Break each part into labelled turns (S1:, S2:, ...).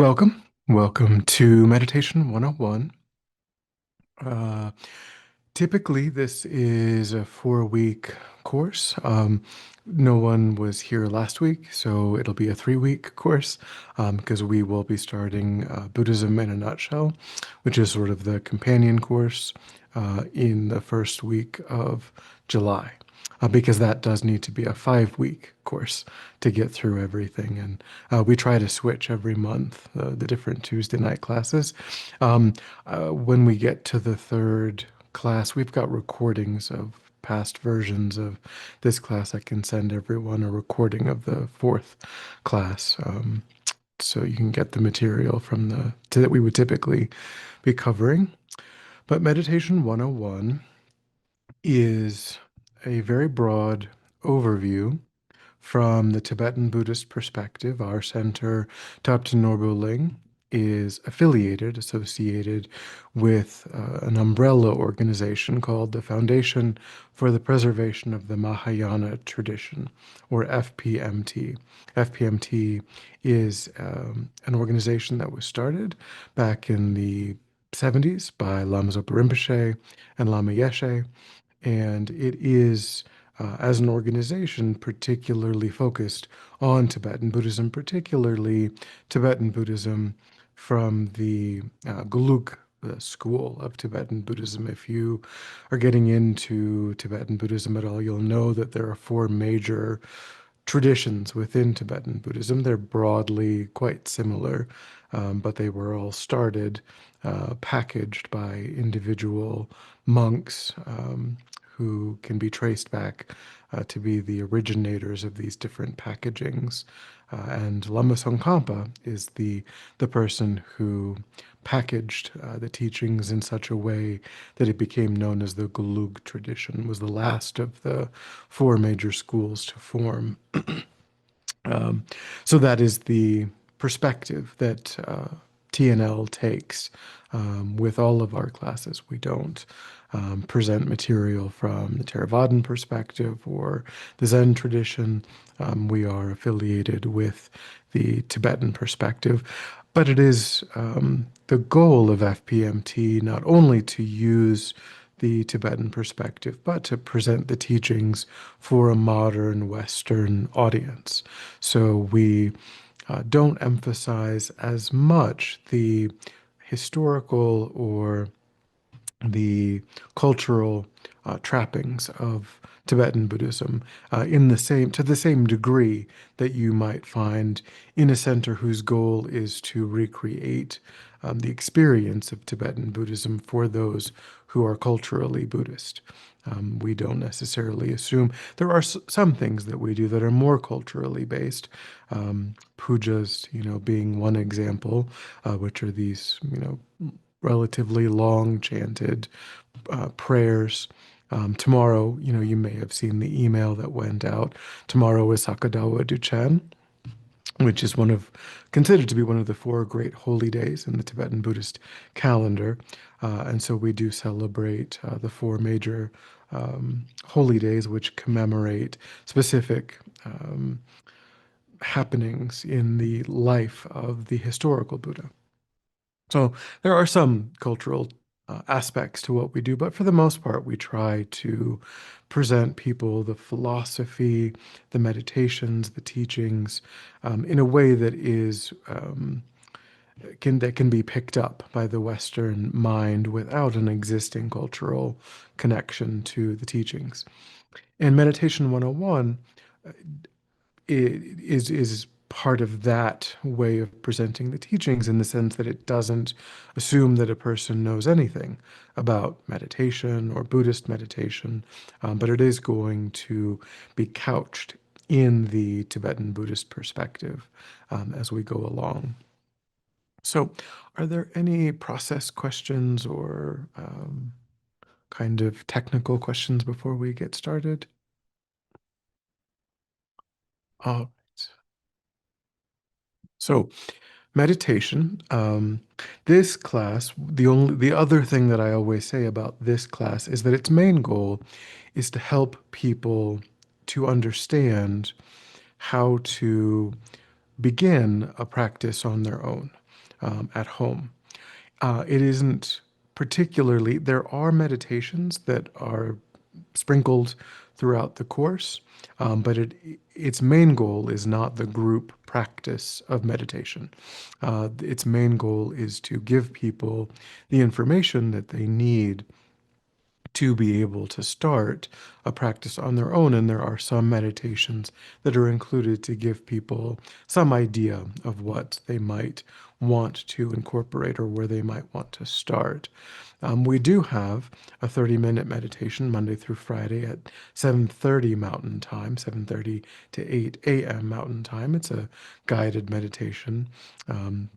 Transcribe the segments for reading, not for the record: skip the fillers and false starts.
S1: Welcome. Welcome to Meditation 101. Uh, Typically, this is a 4-week course. No one was here last week, so it'll be a 3-week course because we will be starting Buddhism in a Nutshell, which is sort of the companion course in the first week of July. Because that does need to be a 5-week course to get through everything. And we try to switch every month, the different Tuesday night classes. Um, when we get to the third class, we've got recordings of past versions of this class. I can send everyone a recording of the fourth class. So you can get the material from that we would typically be covering. But Meditation 101 is a very broad overview from the Tibetan Buddhist perspective. Our center, Thapten Norbu is associated with an umbrella organization called the Foundation for the Preservation of the Mahayana Tradition, or FPMT. FPMT is an organization that was started back in the 70s by Lama Zopa Rinpoche and Lama Yeshe, and it is, as an organization, particularly focused on Tibetan Buddhism, particularly Tibetan Buddhism from the Gelug school of Tibetan Buddhism. If you are getting into Tibetan Buddhism at all, you'll know that there are four major traditions within Tibetan Buddhism. They're broadly quite similar, but they were all started, packaged by individual monks who can be traced back to be the originators of these different packagings. And Lama Tsongkhapa is the person who packaged the teachings in such a way that it became known as the Gelug tradition, was the last of the four major schools to form. Um, so that is the perspective that TNL takes with all of our classes. We don't present material from the Theravadan perspective or the Zen tradition. We are affiliated with the Tibetan perspective. But it is the goal of FPMT not only to use the Tibetan perspective, but to present the teachings for a modern Western audience. So we don't emphasize as much the historical or the cultural trappings of Tibetan Buddhism to the same degree that you might find in a center whose goal is to recreate the experience of Tibetan Buddhism for those who are culturally Buddhist. We don't necessarily assume there are some things that we do that are more culturally based. Pujas, being one example, which are these, relatively long chanted prayers. Tomorrow, you may have seen the email that went out. Tomorrow is Sakadawa Duchen, which is considered to be one of the four great holy days in the Tibetan Buddhist calendar. And so we do celebrate the four major holy days, which commemorate specific happenings in the life of the historical Buddha. So there are some cultural aspects to what we do, but for the most part, we try to present people the philosophy, the meditations, the teachings in a way that can be picked up by the Western mind without an existing cultural connection to the teachings. And Meditation 101 is part of that way of presenting the teachings, in the sense that it doesn't assume that a person knows anything about meditation or Buddhist meditation, but it is going to be couched in the Tibetan Buddhist perspective as we go along. So, are there any process questions or kind of technical questions before we get started? All right. So, meditation. This class, the other thing that I always say about this class is that its main goal is to help people to understand how to begin a practice on their own at home. It isn't particularly, there are meditations that are sprinkled throughout the course, but its main goal is not the group practice of meditation. Its main goal is to give people the information that they need to be able to start a practice on their own. And there are some meditations that are included to give people some idea of what they might want to incorporate or where they might want to start. We do have a 30-minute meditation Monday through Friday at 7:30 Mountain Time, 7:30 to 8 a.m. Mountain Time. It's a guided meditation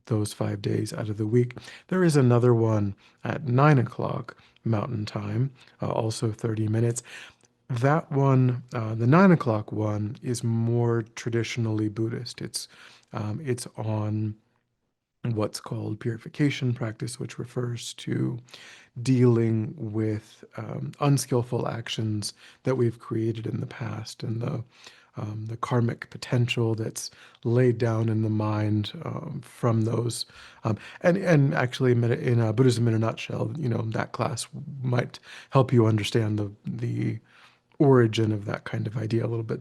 S1: those 5 days out of the week. There is another one at 9 o'clock Mountain Time, also 30 minutes. That one, the 9 o'clock one, is more traditionally Buddhist. It's on what's called purification practice, which refers to dealing with unskillful actions that we've created in the past and the karmic potential that's laid down in the mind from those. And actually, in Buddhism in a nutshell, that class might help you understand the origin of that kind of idea a little bit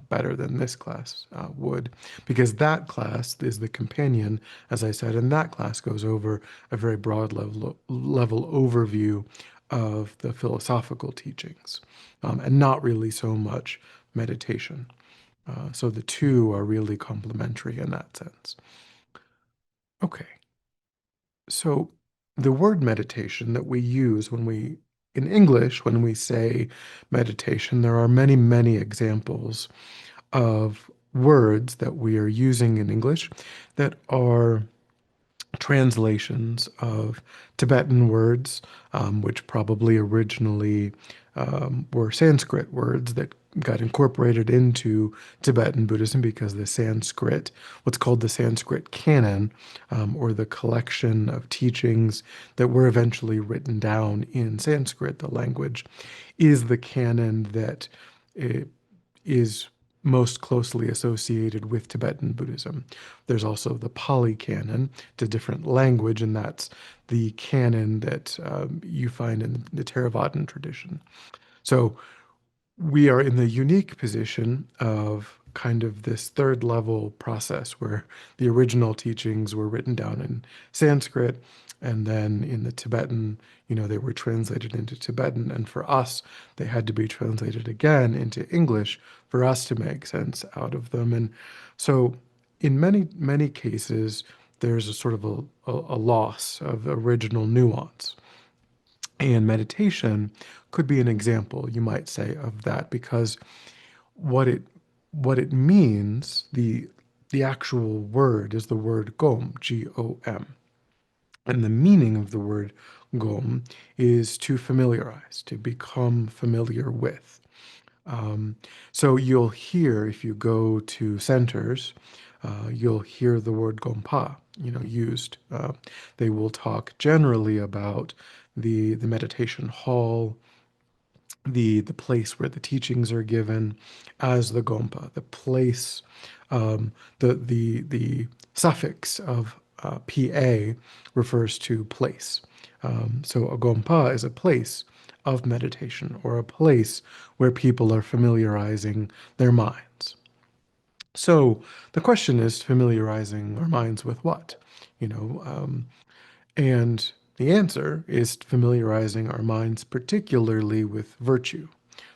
S1: better than this class would, because that class is the companion, as I said, and that class goes over a very broad level overview of the philosophical teachings, and not really so much meditation. So the two are really complementary in that sense. Okay, so the word meditation that we use in English, when we say meditation, there are many, many examples of words that we are using in English that are translations of Tibetan words, which probably originally were Sanskrit words that got incorporated into Tibetan Buddhism because the Sanskrit, what's called the Sanskrit canon, or the collection of teachings that were eventually written down in Sanskrit, the language, is the canon that uh, is most closely associated with Tibetan Buddhism. There's also the Pali Canon, it's a different language, and that's the canon that you find in the Theravadan tradition. So we are in the unique position of kind of this third level process where the original teachings were written down in Sanskrit, and then in the Tibetan, they were translated into Tibetan, and for us they had to be translated again into English for us to make sense out of them. And so in many many cases there's a sort of a loss of original nuance, and meditation could be an example, you might say, of that, because what it what it means, the actual word is the word gom, Gom. And the meaning of the word gom is to familiarize, to become familiar with. Um, so you'll hear, if you go to centers, you'll hear the word gompa, used. They will talk generally about the meditation hall, the place where the teachings are given, as the gompa, the place, the suffix of pa refers to place. So a gompa is a place of meditation, or a place where people are familiarizing their minds. So the question is, familiarizing our minds with what? You know, and the answer is familiarizing our minds particularly with virtue.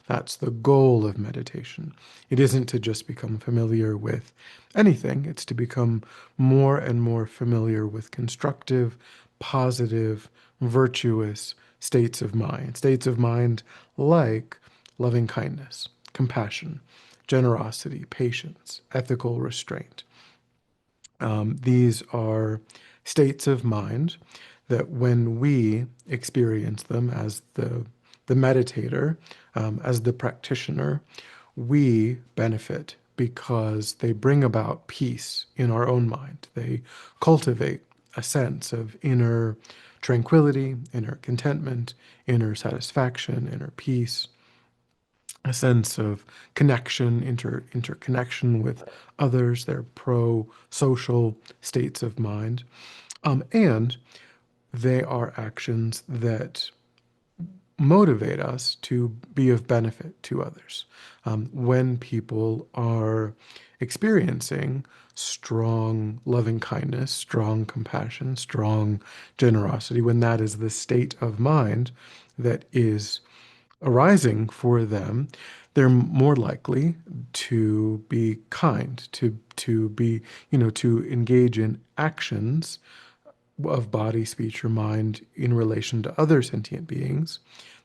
S1: That's the goal of meditation. It isn't to just become familiar with anything, it's to become more and more familiar with constructive, positive, virtuous states of mind like loving kindness, compassion, generosity, patience, ethical restraint. These are states of mind that when we experience them as the meditator, as the practitioner, we benefit because they bring about peace in our own mind. They cultivate a sense of inner tranquility, inner contentment, inner satisfaction, inner peace. a sense of connection, interconnection with others, their pro-social states of mind. And they are actions that motivate us to be of benefit to others. When people are experiencing strong loving kindness, strong compassion, strong generosity, when that is the state of mind that is arising for them, they're more likely to be kind, to be, to engage in actions of body, speech, or mind in relation to other sentient beings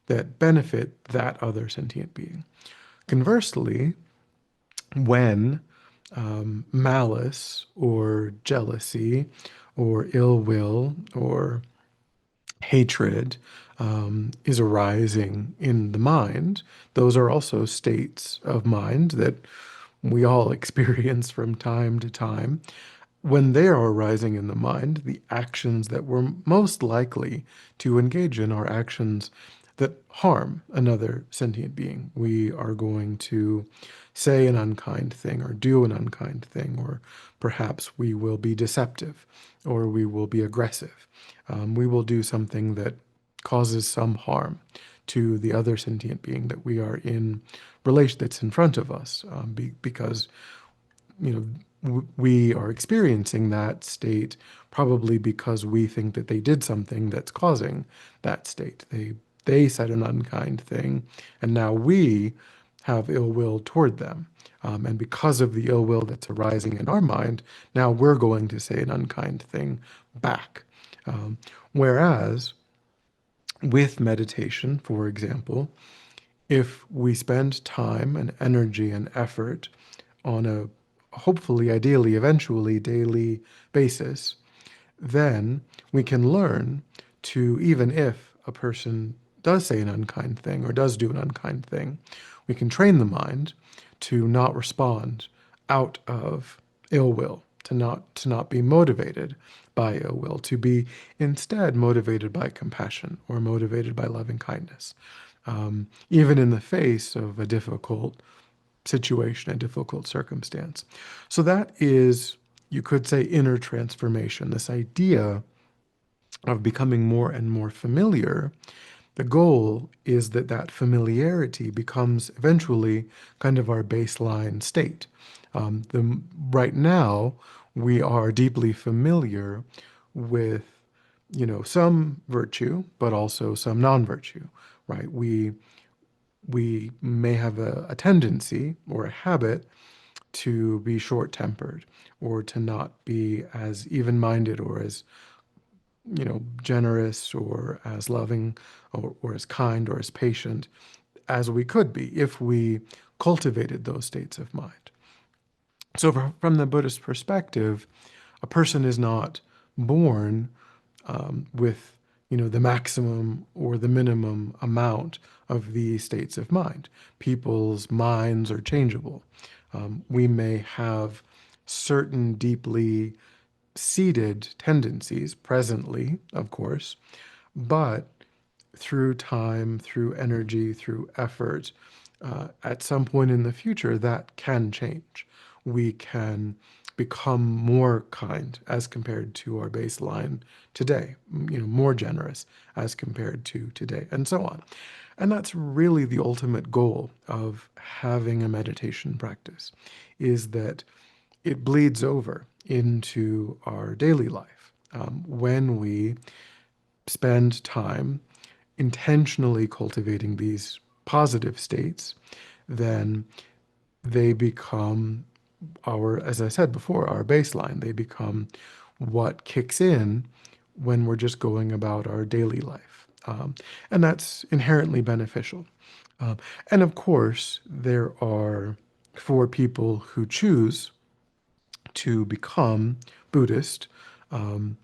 S1: that benefit that other sentient being. Conversely, when malice or jealousy or ill will or hatred is arising in the mind, those are also states of mind that we all experience from time to time. When they are arising in the mind, the actions that we're most likely to engage in are actions that harm another sentient being. We are going to say an unkind thing or do an unkind thing, or perhaps we will be deceptive or we will be aggressive. We will do something that causes some harm to the other sentient being that we are in relation, that's in front of us, because we are experiencing that state probably because we think that they did something that's causing that state. They said an unkind thing, and now we have ill will toward them. And because of the ill will that's arising in our mind, now we're going to say an unkind thing back. Whereas with meditation, for example, if we spend time and energy and effort on a hopefully, ideally, eventually daily basis, then we can learn to, even if a person does say an unkind thing or does do an unkind thing, we can train the mind to not respond out of ill will, to not be motivated by ill will, to be instead motivated by compassion or motivated by loving kindness, even in the face of a difficult situation, a difficult circumstance. So that is, you could say, inner transformation, this idea of becoming more and more familiar. The goal is that that familiarity becomes eventually kind of our baseline state. Right now, we are deeply familiar with, some virtue, but also some non-virtue, right? We may have a tendency or a habit to be short-tempered or to not be as even-minded or as, generous or as loving or as kind or as patient as we could be if we cultivated those states of mind. So from the Buddhist perspective, a person is not born with, the maximum or the minimum amount of these states of mind. People's minds are changeable. We may have certain deeply seated tendencies presently, of course, but through time, through energy, through effort, at some point in the future, that can change. We can become more kind as compared to our baseline today, more generous as compared to today, and so on. And that's really the ultimate goal of having a meditation practice, is that it bleeds over into our daily life. When we spend time intentionally cultivating these positive states, then they become our, as I said before, our baseline. They become what kicks in when we're just going about our daily life. And that's inherently beneficial. Um, and of course, there are, for people who choose to become Buddhist, um,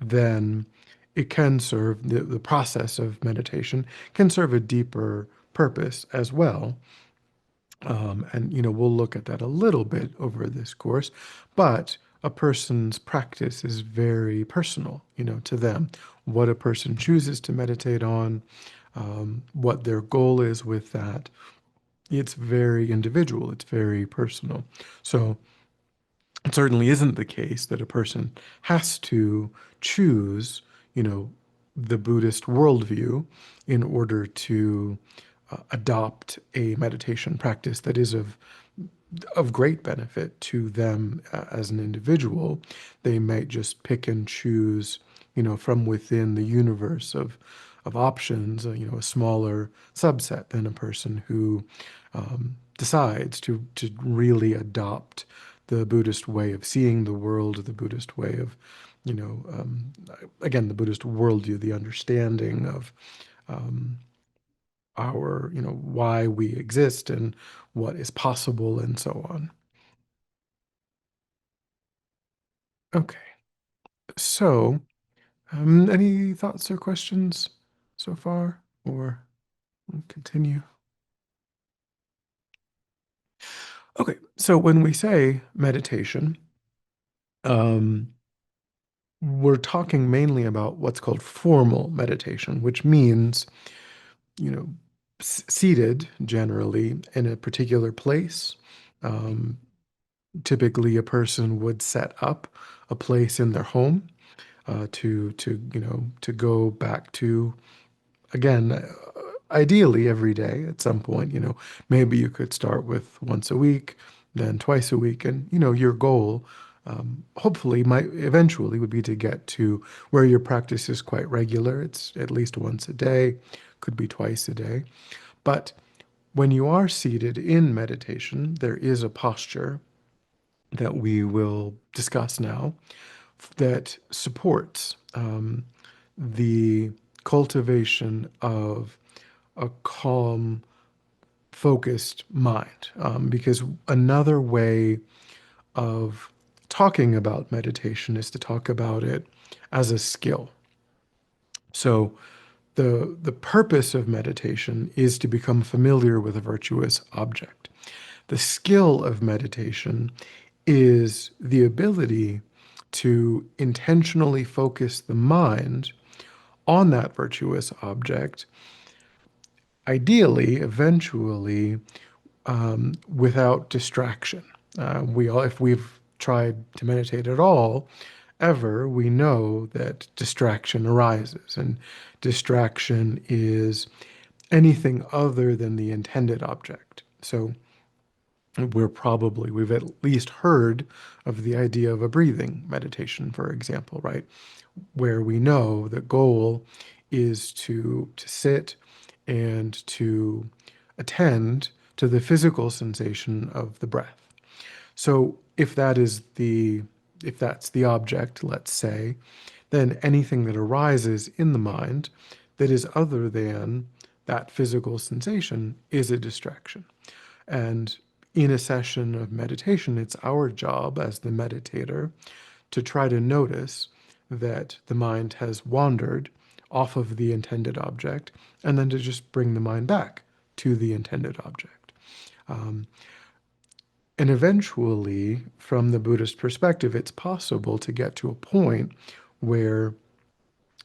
S1: then it can serve, the process of meditation can serve a deeper purpose as well. And, we'll look at that a little bit over this course, but a person's practice is very personal, to them. What a person chooses to meditate on, what their goal is with that, It's very individual, it's very personal. So it certainly isn't the case that a person has to choose, you know, the Buddhist worldview in order to adopt a meditation practice that is of great benefit to them as an individual. They might just pick and choose, from within the universe of options, a smaller subset than a person who decides to really adopt the Buddhist way of seeing the world, the Buddhist way of, you know, um, again, the Buddhist worldview, the understanding of our, why we exist and what is possible and so on. Okay. So, any thoughts or questions so far, or we'll continue? Okay. So when we say meditation, um, we're talking mainly about what's called formal meditation, which means, you know, seated generally in a particular place. Um, Typically, a person would set up a place in their home to go back to again, ideally every day at some point. Maybe you could start with once a week, then twice a week, and your goal, hopefully, might eventually would be to get to where your practice is quite regular. It's at least once a day, could be twice a day. But when you are seated in meditation, there is a posture that we will discuss now that supports the cultivation of a calm, focused mind. Because another way of talking about meditation is to talk about it as a skill. So the purpose of meditation is to become familiar with a virtuous object. The skill of meditation is the ability to intentionally focus the mind on that virtuous object, ideally, eventually, without distraction. If we've tried to meditate at all, ever, we know that distraction arises, and distraction is anything other than the intended object. So we've at least heard of the idea of a breathing meditation, for example, right? Where we know the goal is to sit and to attend to the physical sensation of the breath. So if that's the object, let's say, then anything that arises in the mind that is other than that physical sensation is a distraction. And in a session of meditation, it's our job as the meditator to try to notice that the mind has wandered off of the intended object, and then to just bring the mind back to the intended object. Um, and eventually, from the Buddhist perspective, it's possible to get to a point where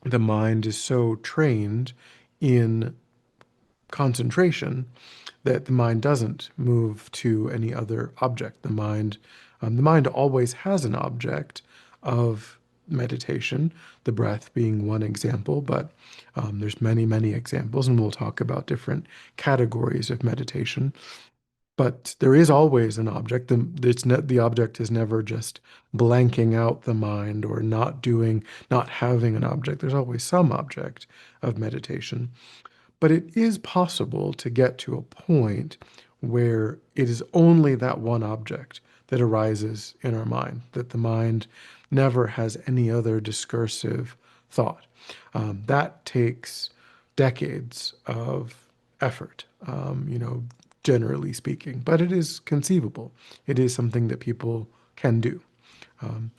S1: the mind is so trained in concentration that the mind doesn't move to any other object. The mind always has an object of meditation, the breath being one example, but there's many, many examples, and we'll talk about different categories of meditation. But there is always an object. The object is never just blanking out the mind or not having an object. There's always some object of meditation. But it is possible to get to a point where it is only that one object that arises in our mind, that the mind never has any other discursive thought. That takes decades of effort, generally speaking, but it is conceivable. It is something that people can do. Um,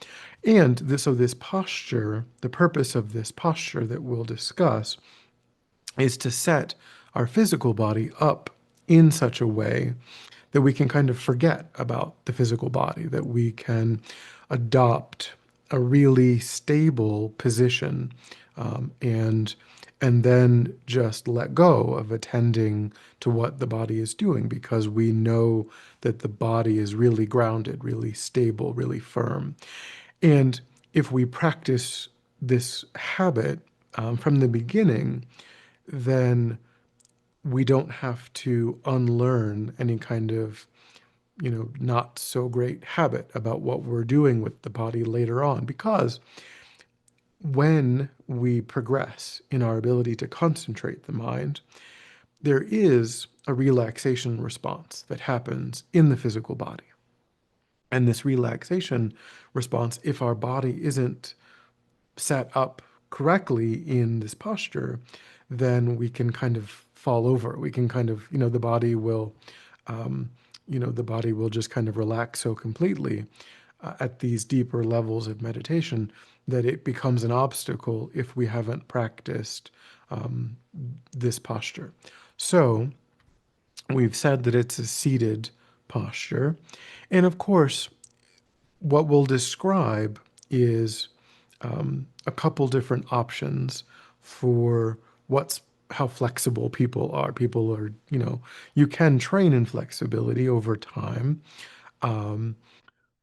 S1: so this posture, the purpose of this posture that we'll discuss is to set our physical body up in such a way that we can kind of forget about the physical body, that we can adopt a really stable position and and then just let go of attending to what the body is doing because we know that the body is really grounded, really stable, really firm. And if we practice this habit from the beginning, then we don't have to unlearn any kind of, not so great habit about what we're doing with the body later on. Because when we progress in our ability to concentrate the mind, there is a relaxation response that happens in the physical body. And this relaxation response, if our body isn't set up correctly in this posture, then we can kind of fall over. We can kind of, um, the body will just kind of relax so completely at these deeper levels of meditation that it becomes an obstacle if we haven't practiced um, this posture. So we've said that it's a seated posture. And of course, what we'll describe is a couple different options for how flexible people are. People are, you can train in flexibility over time,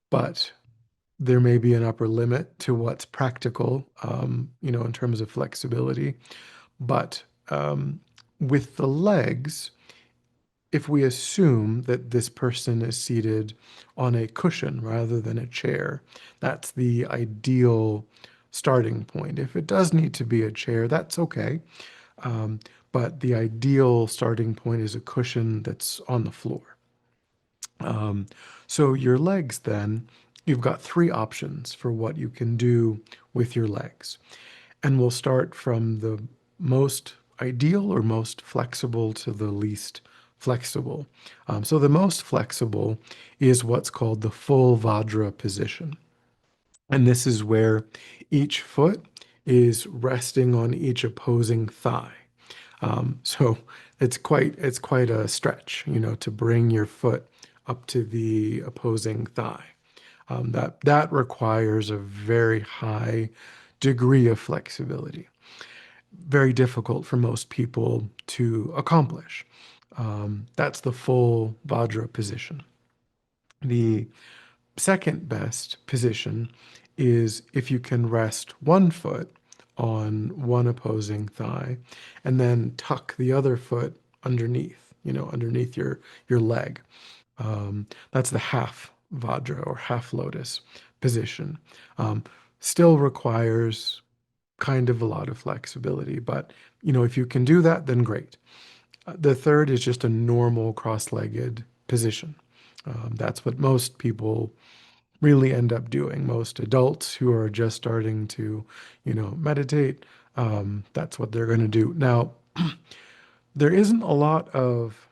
S1: but there may be an upper limit to what's practical, in terms of flexibility. But with the legs, if we assume that this person is seated on a cushion rather than a chair, that's the ideal starting point. If it does need to be a chair, that's okay. Um, but the ideal starting point is a cushion that's on the floor. Um, so your legs, then, you've got three options for what you can do with your legs. And we'll start from the most ideal or most flexible to the least flexible. So the most flexible is what's called the full Vajra position. And this is where each foot is resting on each opposing thigh. So it's quite a stretch, to bring your foot up to the opposing thigh. That requires a very high degree of flexibility. Very difficult for most people to accomplish. That's the full Vajra position. The second best position is if you can rest one foot on one opposing thigh and then tuck the other foot underneath, underneath your leg. That's the half Vajra or half lotus position. Um, Still requires kind of a lot of flexibility, but if you can do that, then great. The third is just a normal cross-legged position. That's what most people really end up doing. Most adults who are just starting to, meditate, that's what they're going to do. Now, there isn't a lot of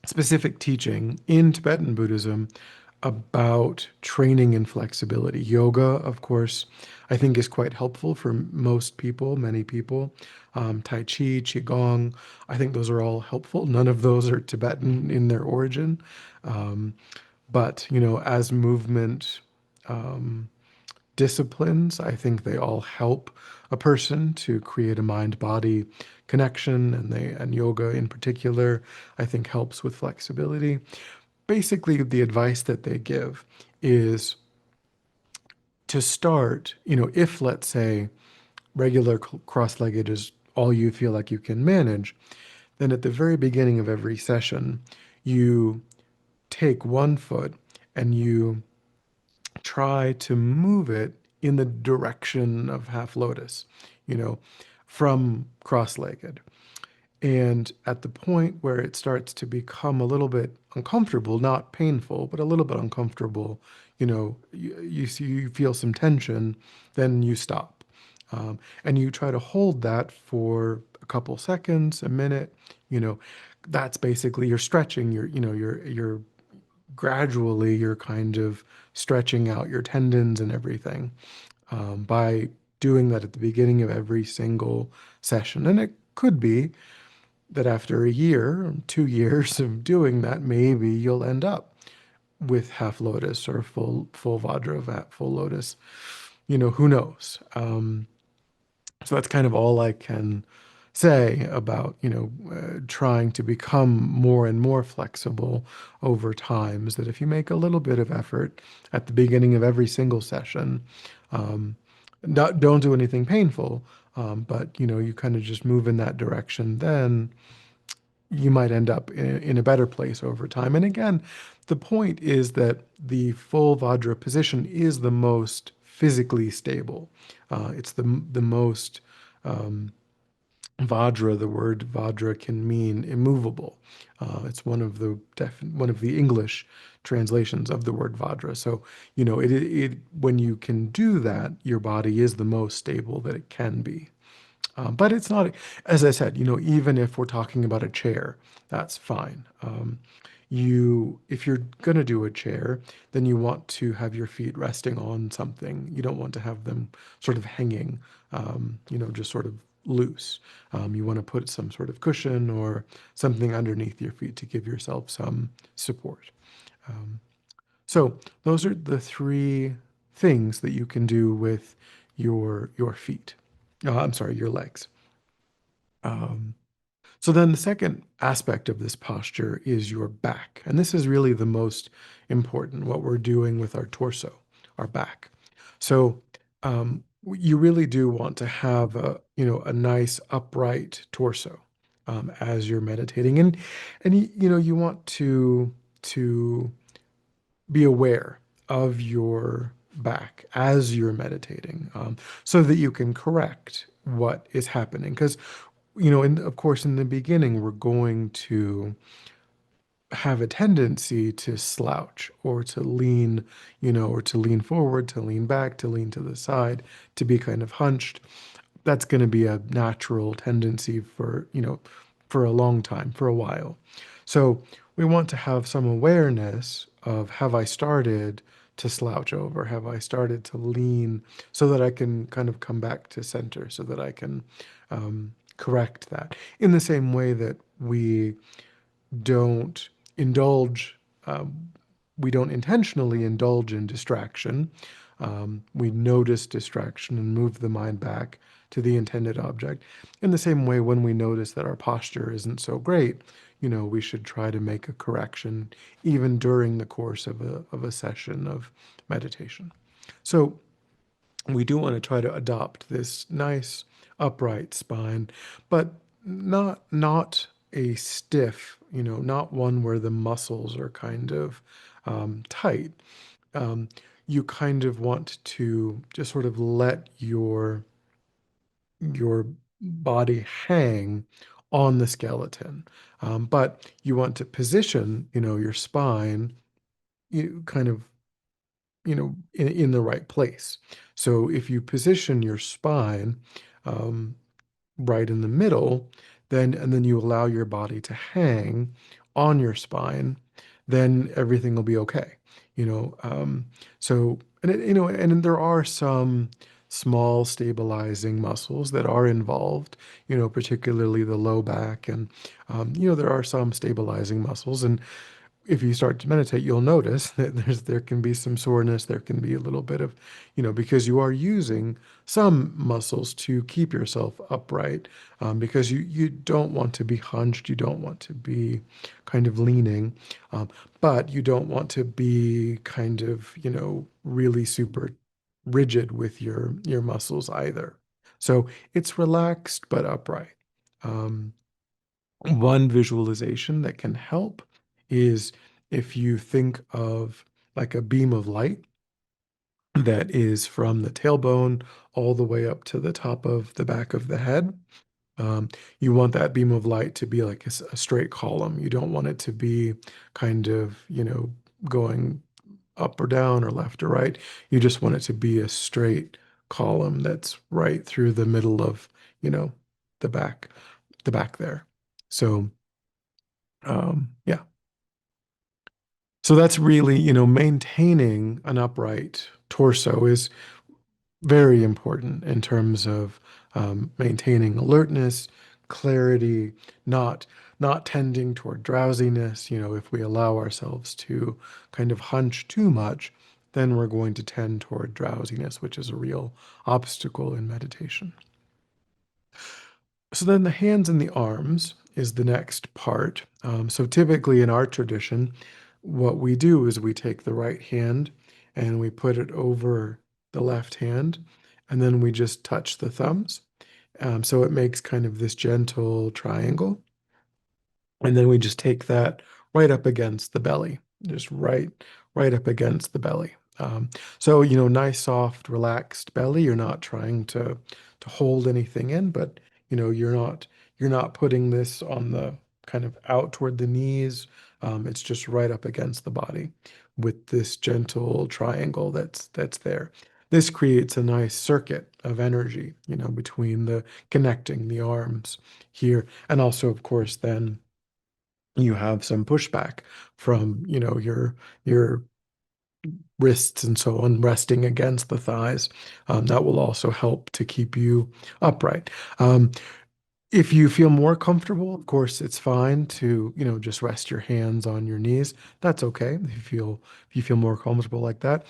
S1: specific teaching in Tibetan Buddhism about training in flexibility. Yoga, of course, I think is quite helpful for most people, many people. Tai Chi, Qigong, I think those are all helpful. None of those are Tibetan in their origin. Um, but, as movement disciplines, I think they all help a person to create a mind-body connection, and yoga in particular, I think helps with flexibility. Basically, the advice that they give is to start, if let's say regular cross-legged is all you feel like you can manage, then at the very beginning of every session, you take one foot and you try to move it in the direction of half lotus, you know, from cross-legged. And at the point where it starts to become a little bit uncomfortable, not painful, but a little bit uncomfortable, you feel some tension, then you stop. And you try to hold that for a couple seconds, a minute, you know, that's basically you're stretching, you're gradually you're kind of stretching out your tendons and everything by doing that at the beginning of every single session. And it could be that after a year, 2 years of doing that, maybe you'll end up with half lotus or full Vajra, full lotus. Who knows? So that's kind of all I can say about, trying to become more and more flexible over time. Is that if you make a little bit of effort at the beginning of every single session, um, don't do anything painful, but you kind of just move in that direction, then you might end up in a better place over time. And again, the point is that the full Vajra position is the most physically stable. It's the most Vajra. The word Vajra can mean immovable. It's one of the English translations of the word Vajra. So it when you can do that, your body is the most stable that it can be. But it's not, as I said, even if we're talking about a chair, that's fine. If you're going to do a chair, then you want to have your feet resting on something. You don't want to have them sort of hanging, just sort of loose. You want to put some sort of cushion or something underneath your feet to give yourself some support. Um, so those are the three things that you can do with your feet. I'm sorry, your legs. Um, so then the second aspect of this posture is your back. And this is really the most important, what we're doing with our torso, our back. So you really do want to have a nice upright torso as you're meditating. And you want to be aware of your back as you're meditating, so that you can correct what is happening. Because of course, in the beginning, we're going to have a tendency to slouch or to lean, or to lean forward, to lean back, to lean to the side, to be kind of hunched. That's going to be a natural tendency for a long time, for a while. So we want to have some awareness of, have I started to slouch over? Have I started to lean, so that I can kind of come back to center, so that I can correct that? In the same way that don't indulge, um, we don't intentionally indulge in distraction. We notice distraction and move the mind back to the intended object. In the same way, when we notice that our posture isn't so great, we should try to make a correction even during the course of a session of meditation. So we do want to try to adopt this nice upright spine, but not a stiff, not one where the muscles are kind of tight. Um, you kind of want to just sort of let your body hang on the skeleton, but you want to position, your spine, kind of, in the right place. So if you position your spine um, right in the middle, and then you allow your body to hang on your spine, then everything will be okay. You know, so and there are some small stabilizing muscles that are involved. Particularly the low back, and there are some stabilizing muscles, and if you start to meditate, you'll notice that there can be some soreness, there can be a little bit of, because you are using some muscles to keep yourself upright, because you don't want to be hunched, you don't want to be kind of leaning, but you don't want to be kind of, really super rigid with your muscles either. So it's relaxed but upright. Um, One visualization that can help is if you think of like a beam of light that is from the tailbone all the way up to the top of the back of the head. You want that beam of light to be like a straight column. You don't want it to be kind of, going up or down or left or right. You just want it to be a straight column that's right through the middle of, you know, the back, the back there. So yeah. So that's really, maintaining an upright torso is very important in terms of maintaining alertness, clarity, not tending toward drowsiness. If we allow ourselves to kind of hunch too much, then we're going to tend toward drowsiness, which is a real obstacle in meditation. So then the hands and the arms is the next part. So typically in our tradition, what we do is we take the right hand and we put it over the left hand, and then we just touch the thumbs. So it makes kind of this gentle triangle. And then we just take that right up against the belly, just right up against the belly. So, nice, soft, relaxed belly. You're not trying to hold anything in, but you're not putting this on the kind of out toward the knees. It's just right up against the body with this gentle triangle that's there. This creates a nice circuit of energy, between the connecting the arms here, and also, of course, then you have some pushback from, your wrists and so on resting against the thighs. That will also help to keep you upright. If you feel more comfortable, of course, it's fine to, just rest your hands on your knees. That's okay if you feel more comfortable like that.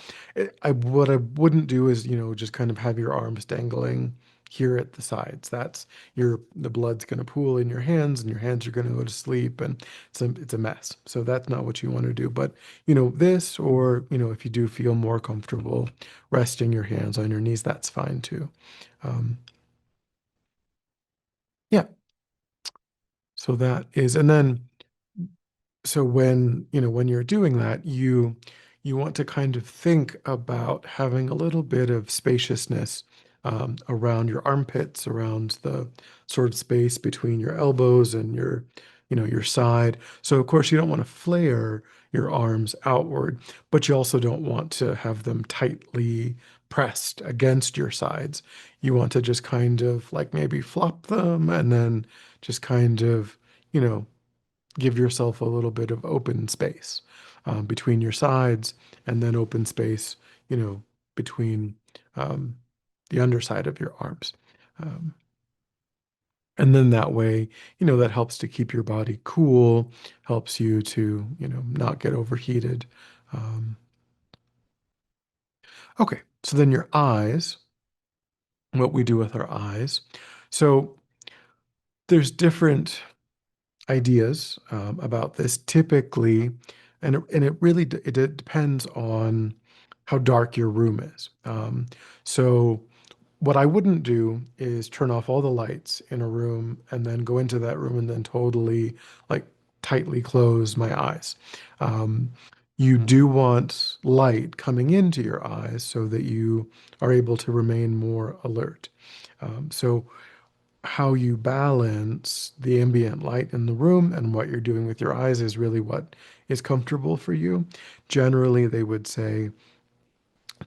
S1: What I wouldn't do is, just kind of have your arms dangling here at the sides. The blood's going to pool in your hands, and your hands are going to go to sleep, and it's a mess. So that's not what you want to do. But, this, or, if you do feel more comfortable resting your hands on your knees, that's fine too. Um, yeah. So that is, and then so when you're doing that, you want to kind of think about having a little bit of spaciousness around your armpits, around the sort of space between your elbows and your side. So of course you don't want to flare your arms outward, but you also don't want to have them tightly pressed against your sides. You want to just kind of like maybe flop them and then just kind of, you know, give yourself a little bit of open space between your sides, and then open space, between um, the underside of your arms. Um, and then that way, that helps to keep your body cool, helps you to, not get overheated. Um, okay, so then your eyes, what we do with our eyes. So there's different ideas about this typically, and it really it depends on how dark your room is. So what I wouldn't do is turn off all the lights in a room and then go into that room and then totally like tightly close my eyes. Um, you do want light coming into your eyes so that you are able to remain more alert. So how you balance the ambient light in the room and what you're doing with your eyes is really what is comfortable for you. Generally, they would say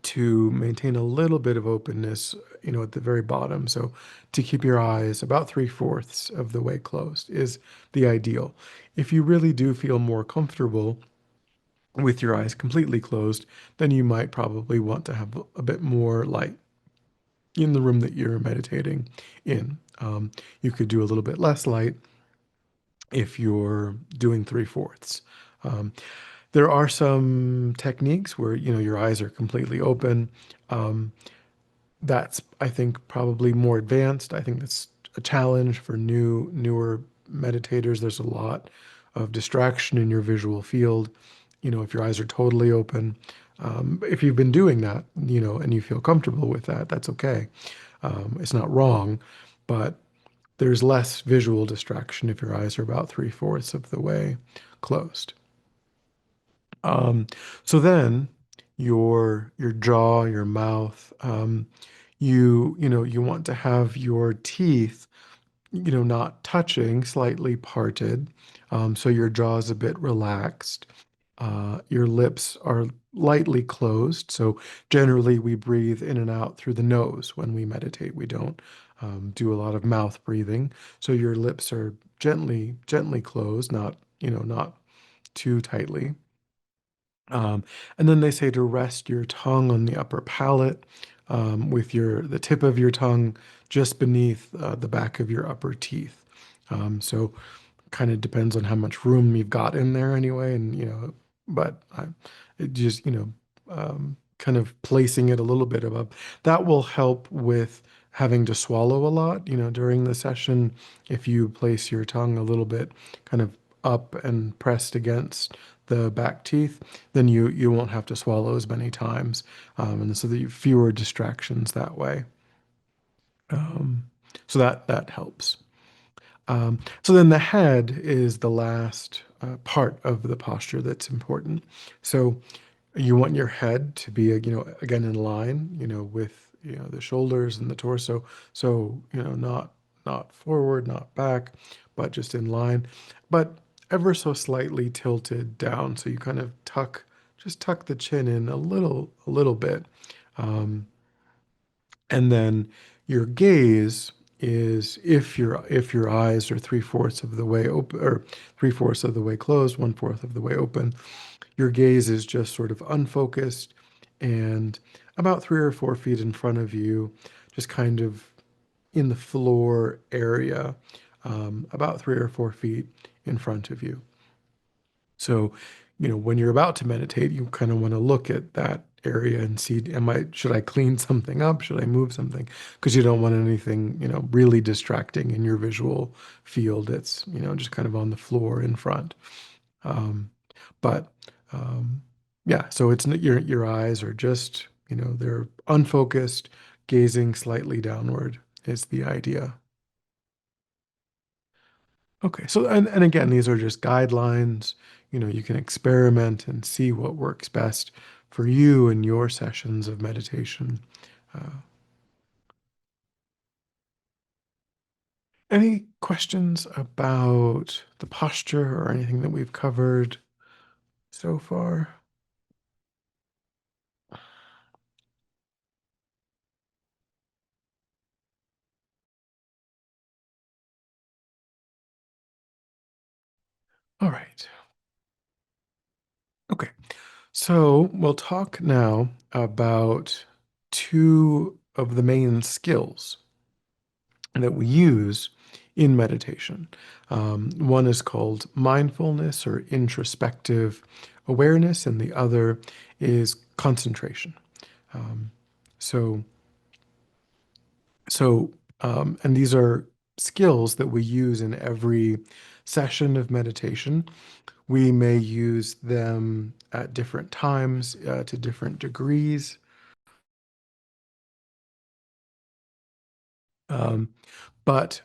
S1: to maintain a little bit of openness, at the very bottom. So to keep your eyes about 3/4 of the way closed is the ideal. If you really do feel more comfortable with your eyes completely closed, then you might probably want to have a bit more light in the room that you're meditating in. You could do a little bit less light if you're doing 3/4. Um, there are some techniques where your eyes are completely open. Um, that's, I think, probably more advanced. I think that's a challenge for newer meditators. There's a lot of distraction in your visual field. If your eyes are totally open, if you've been doing that, and you feel comfortable with that, that's okay. It's not wrong, but there's less visual distraction if your eyes are about 3/4 of the way closed. Um, so then your jaw, your mouth, you want to have your teeth, not touching, slightly parted. So your jaw is a bit relaxed. Your lips are lightly closed. So generally we breathe in and out through the nose when we meditate. We don't do a lot of mouth breathing. So your lips are gently closed, not too tightly. Um, and then they say to rest your tongue on the upper palate, with the tip of your tongue just beneath the back of your upper teeth. So kind of depends on how much room you've got in there anyway, and but it just kind of placing it a little bit above that will help with having to swallow a lot, during the session, if you place your tongue a little bit kind of up and pressed against the back teeth, then you won't have to swallow as many times, and so that you fewer distractions that way. Um, so that helps. So then the head is the last part of the posture that's important. So you want your head to be, again in line, with, the shoulders and the torso. So, not forward, not back, but just in line, but ever so slightly tilted down. So you kind of just tuck the chin in a little bit. Um, and then your gaze is, if your eyes are three-fourths of the way open, or three-fourths of the way closed, one-fourth of the way open, your gaze is just sort of unfocused and about 3 or 4 feet in front of you, just kind of in the floor area, about 3 or 4 feet in front of you. So, when you're about to meditate, you kind of want to look at that area and see, should I clean something up? Should I move something? Because you don't want anything, really distracting in your visual field. It's, just kind of on the floor in front. Um, but yeah, so it's your eyes are just, they're unfocused, gazing slightly downward is the idea. Okay, so and again, these are just guidelines. You can experiment and see what works best for you in your sessions of meditation. Uh, any questions about the posture or anything that we've covered so far? All right. Okay. So we'll talk now about two of the main skills that we use in meditation. One is called mindfulness or introspective awareness, and the other is concentration. Um, so, and these are skills that we use in every session of meditation. We may use them at different times, to different degrees. Um, but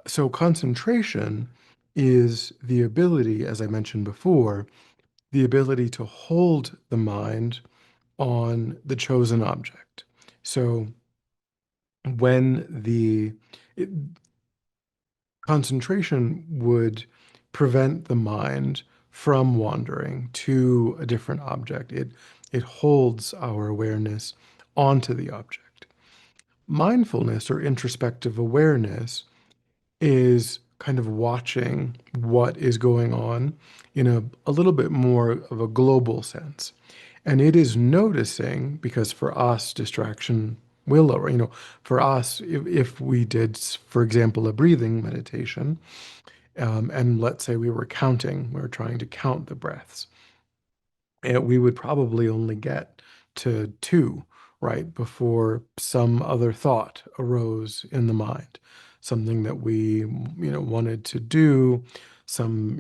S1: so concentration is the ability, as I mentioned before, the ability to hold the mind on the chosen object. So when it, concentration would prevent the mind from wandering to a different object. It holds our awareness onto the object. Mindfulness or introspective awareness is kind of watching what is going on in a little bit more of a global sense. And it is noticing, because for us, distraction will lower. For us, if we did, for example, a breathing meditation, and let's say we were trying to count the breaths, and we would probably only get to two, right, before some other thought arose in the mind, something that we, wanted to do, something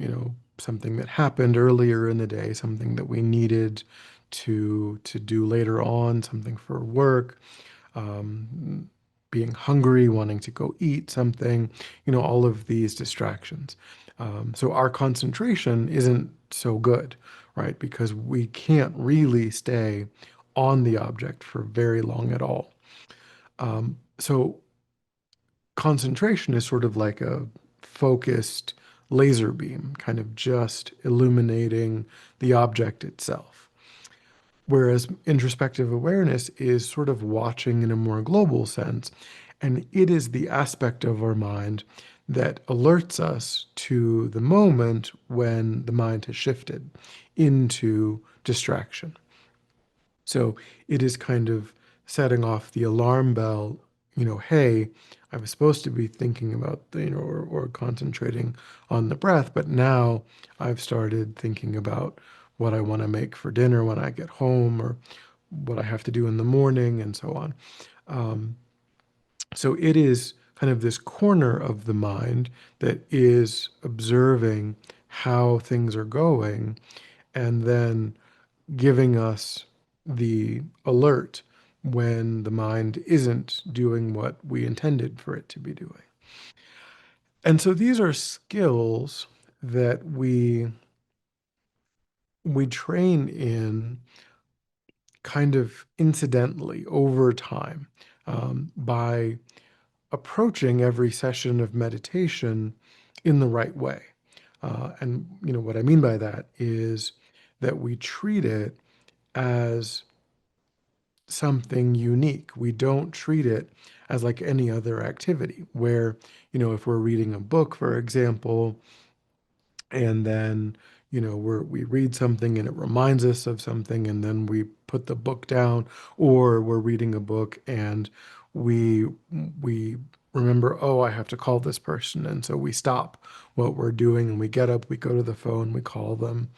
S1: that happened earlier in the day, something that we needed to do later on, something for work, um, being hungry, wanting to go eat something, all of these distractions. So our concentration isn't so good, right? Because we can't really stay on the object for very long at all. So concentration is sort of like a focused laser beam, kind of just illuminating the object itself. Whereas introspective awareness is sort of watching in a more global sense, and it is the aspect of our mind that alerts us to the moment when the mind has shifted into distraction. So it is kind of setting off the alarm bell, hey, I was supposed to be thinking about or concentrating on the breath, but now I've started thinking about what I want to make for dinner when I get home, or what I have to do in the morning, and so on. So it is kind of this corner of the mind that is observing how things are going and then giving us the alert when the mind isn't doing what we intended for it to be doing. And so these are skills that we train in kind of incidentally over time, by approaching every session of meditation in the right way. And what I mean by that is that we treat it as something unique. We don't treat it as like any other activity where, if we're reading a book, for example, and then we read something and it reminds us of something and then we put the book down, or we're reading a book and we we remember, oh, I have to call this person, and so we stop what we're doing and we get up, we go to the phone, we call them.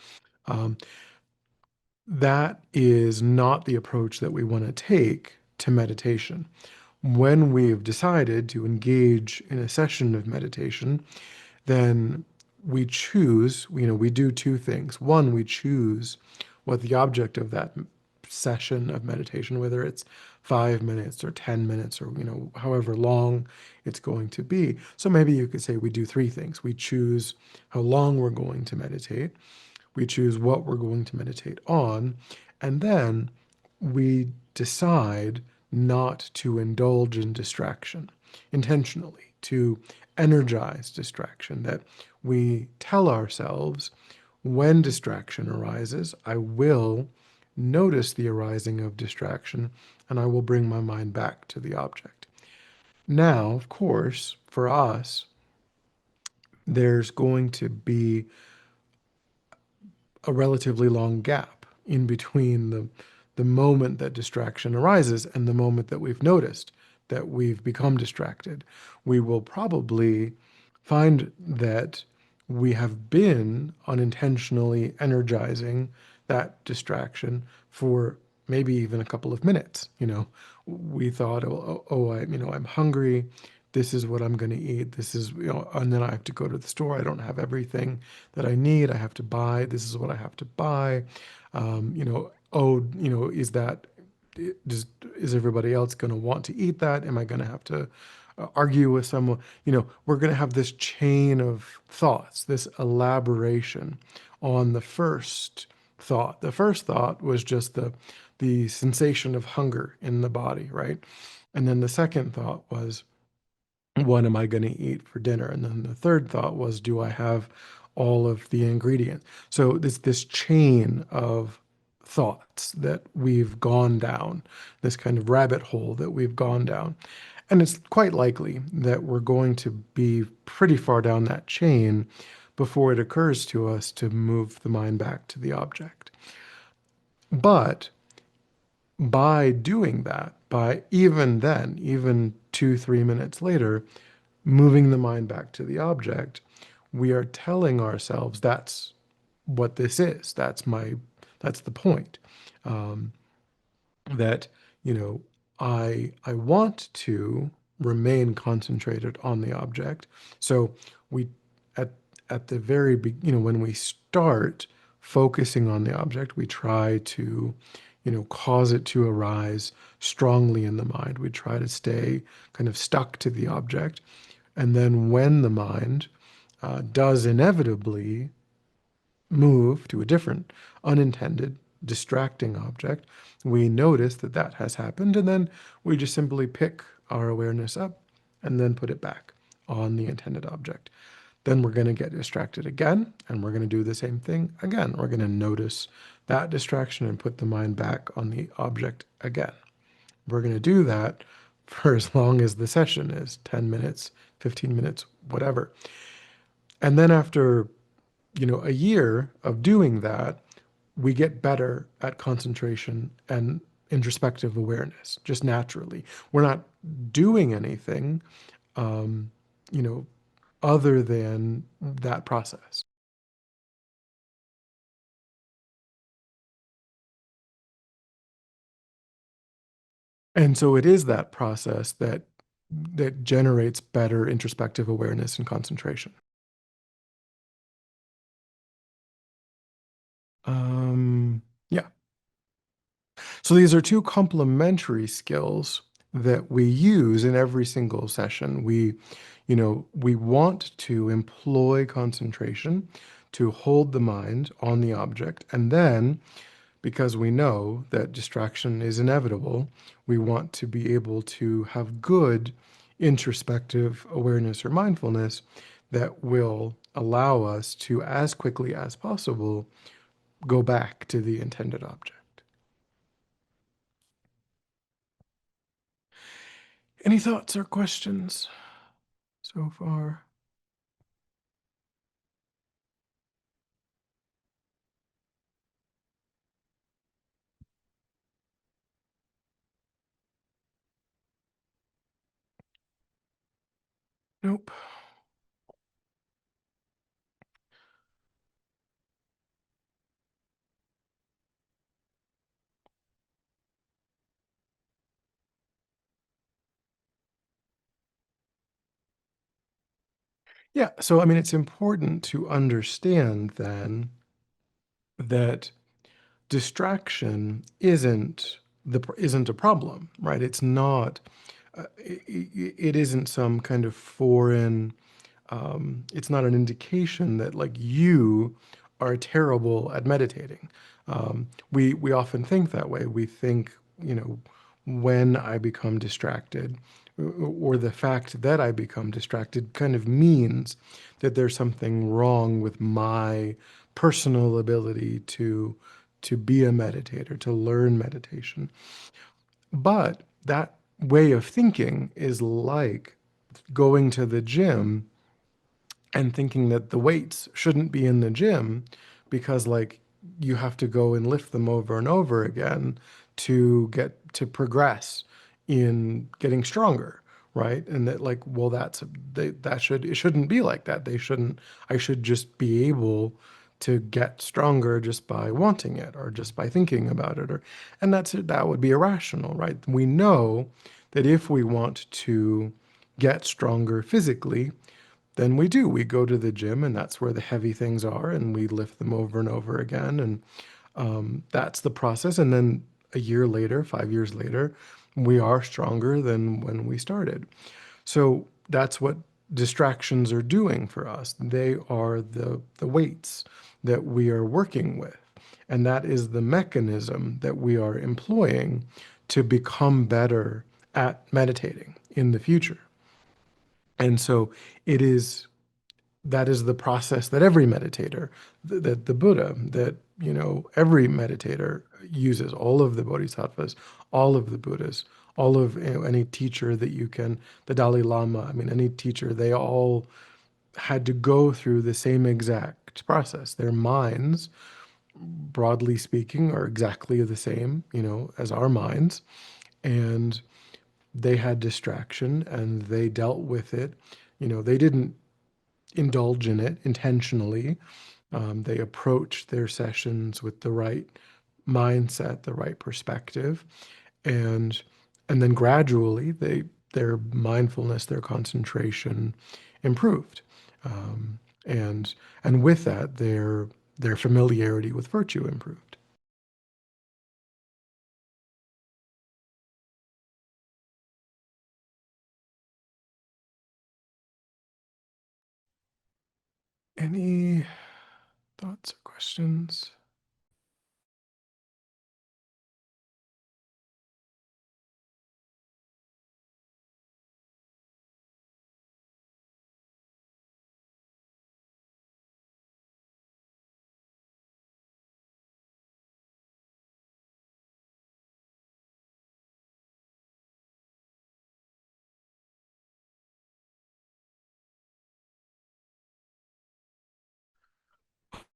S1: um, that is not the approach that we want to take to meditation. When we've decided to engage in a session of meditation, then we choose, we do two things. One, we choose what the object of that session of meditation, whether it's 5 minutes or 10 minutes or, however long it's going to be. So maybe you could say we do three things. We choose how long we're going to meditate, we choose what we're going to meditate on, and then we decide not to indulge in distraction intentionally, to energize distraction, that we tell ourselves when distraction arises, I will notice the arising of distraction and I will bring my mind back to the object. Now, of course, for us, there's going to be a relatively long gap in between the moment that distraction arises and the moment that we've noticed that we've become distracted. We will probably find that we have been unintentionally energizing that distraction for maybe even a couple of minutes. We thought, I'm hungry. This is what I'm going to eat. This is, and then I have to go to the store. I don't have everything that I need. I have to buy. This is what I have to buy. Is that, does, is everybody else going to want to eat that? Am I going to have to argue with someone? We're going to have this chain of thoughts, this elaboration on the first thought. The first thought was just the sensation of hunger in the body, right? And then the second thought was, what am I going to eat for dinner? And then the third thought was, do I have all of the ingredients? So this chain of thoughts that we've gone down, this kind of rabbit hole that we've gone down. And it's quite likely that we're going to be pretty far down that chain before it occurs to us to move the mind back to the object. But by doing that, by even then, even 2, 3 minutes later, moving the mind back to the object, we are telling ourselves that's what this is. That's the point. Um, that, you know, I want to remain concentrated on the object. So we at at the very when we start focusing on the object, we try to, cause it to arise strongly in the mind. We try to stay kind of stuck to the object. And then when the mind does inevitably move to a different, unintended, distracting object, we notice that that has happened, and then we just simply pick our awareness up and then put it back on the intended object. Then we're going to get distracted again, and we're going to do the same thing again. We're going to notice that distraction and put the mind back on the object again. We're going to do that for as long as the session is 10 minutes, 15 minutes, whatever. And then after a year of doing that, we get better at concentration and introspective awareness just naturally. We're not doing anything, um, you know, other than that process. And so it is that process that that generates better introspective awareness and concentration. Yeah. So these are two complementary skills that we use in every single session. We want to employ concentration to hold the mind on the object. And then, because we know that distraction is inevitable, we want to be able to have good introspective awareness or mindfulness that will allow us to, as quickly as possible, go back to the intended object. Any thoughts or questions so far? Nope. Yeah, so I mean, it's important to understand then that distraction isn't a problem, right? It's not. It isn't some kind of foreign. It's not an indication that like you are terrible at meditating. We often think that way. We think, when I become distracted, or the fact that I become distracted kind of means that there's something wrong with my personal ability to be a meditator, to learn meditation. But that way of thinking is like going to the gym and thinking that the weights shouldn't be in the gym because like you have to go and lift them over and over again to get to progress in getting stronger, right? And that like, well, it shouldn't be like that. I should just be able to get stronger just by wanting it or just by thinking about it, and that would be irrational, right? We know that if we want to get stronger physically, then we go to the gym, and that's where the heavy things are, and we lift them over and over again, and that's the process. And then a year later, 5 years later, we are stronger than when we started. So that's what distractions are doing for us. They are the weights that we are working with, and that is the mechanism that we are employing to become better at meditating in the future. And so it is that is the process that every meditator, that the Buddha, that every meditator uses. All of the bodhisattvas, all of the Buddhas, all of any teacher that you can, the Dalai Lama. I mean, any teacher, they all had to go through the same exact process. Their minds, broadly speaking, are exactly the same, as our minds, and they had distraction and they dealt with it. They didn't indulge in it intentionally. They approach their sessions with the right mindset, the right perspective, and and then gradually their mindfulness, their concentration improved, and and with that their familiarity with virtue improved. Any thoughts or questions?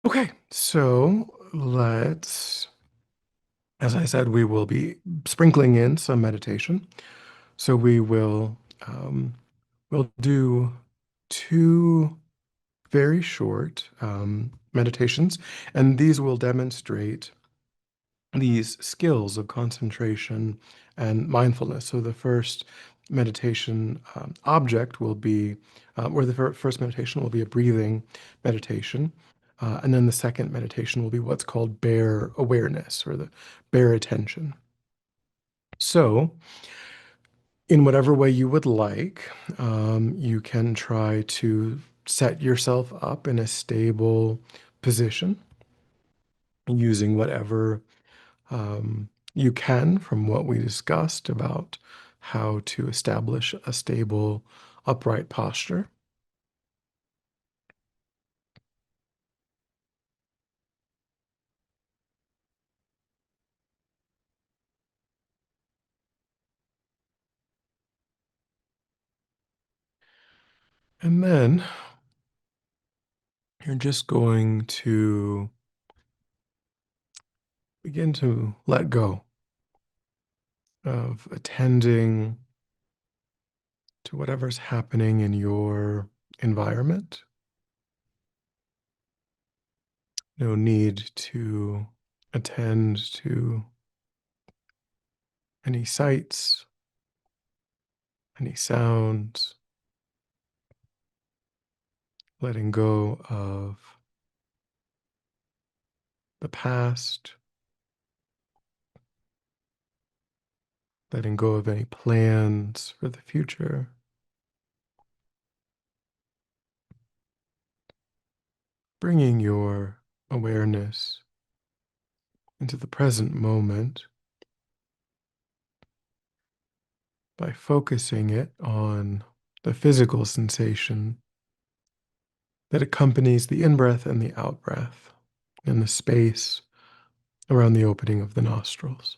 S1: Okay, so let's, as I said, we will be sprinkling in some meditation. So um, we'll do two very short meditations, and these will demonstrate these skills of concentration and mindfulness. So the first meditation object will be, or the first meditation will be a breathing meditation. And then the second meditation will be what's called bare awareness or the bare attention. So, in whatever way you would like, you can try to set yourself up in a stable position using whatever you can from what we discussed about how to establish a stable, upright posture. And then you're just going to begin to let go of attending to whatever's happening in your environment. No need to attend to any sights, any sounds, letting go of the past, letting go of any plans for the future, bringing your awareness into the present moment by focusing it on the physical sensation that accompanies the in-breath and the out-breath in the space around the opening of the nostrils.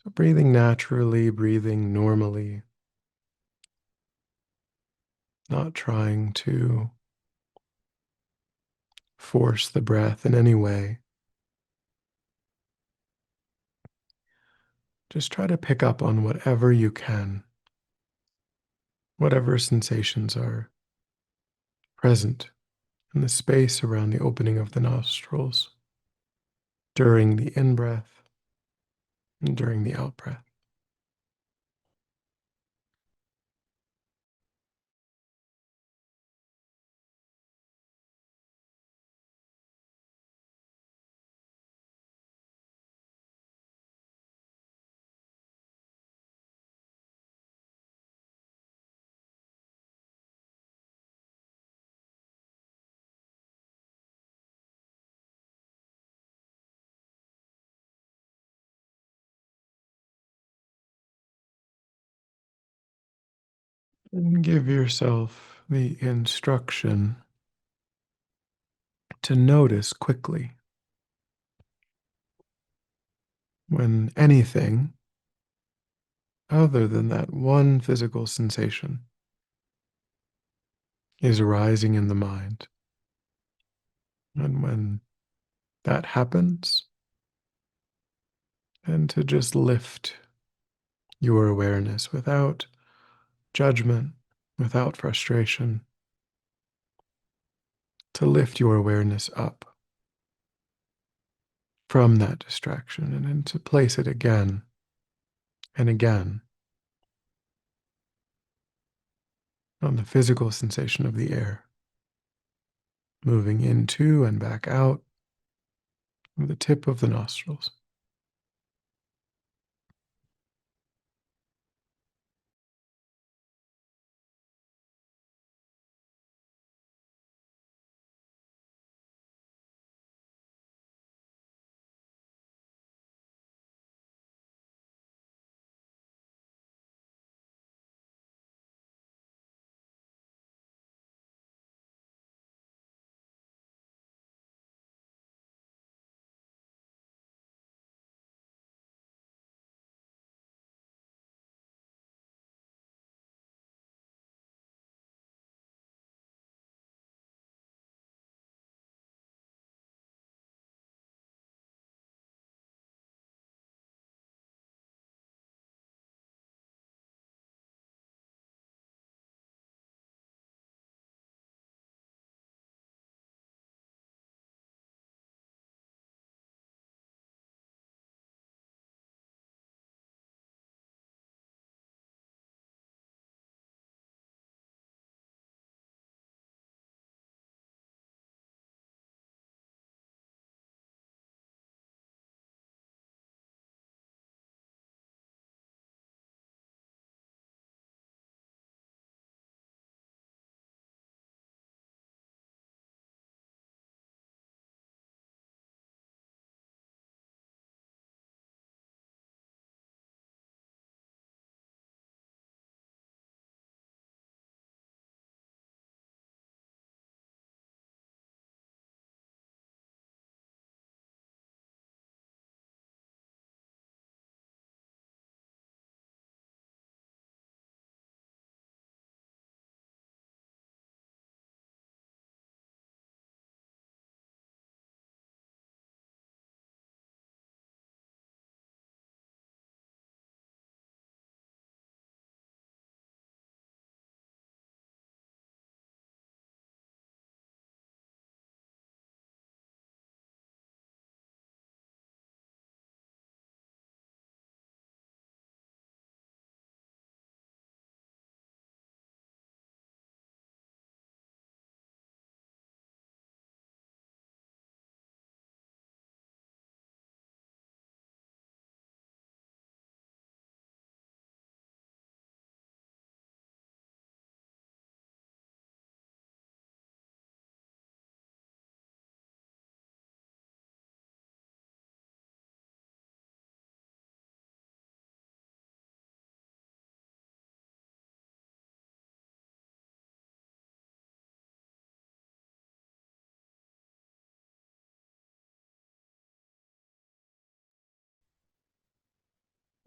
S1: So breathing naturally, breathing normally, not trying to force the breath in any way. Just try to pick up on whatever you can, whatever sensations are present in the space around the opening of the nostrils during the in-breath and during the out-breath. And give yourself the instruction to notice quickly when anything other than that one physical sensation is arising in the mind. And when that happens, then to just lift your awareness without judgment, without frustration, to lift your awareness up from that distraction and then to place it again and again on the physical sensation of the air, moving into and back out with the tip of the nostrils.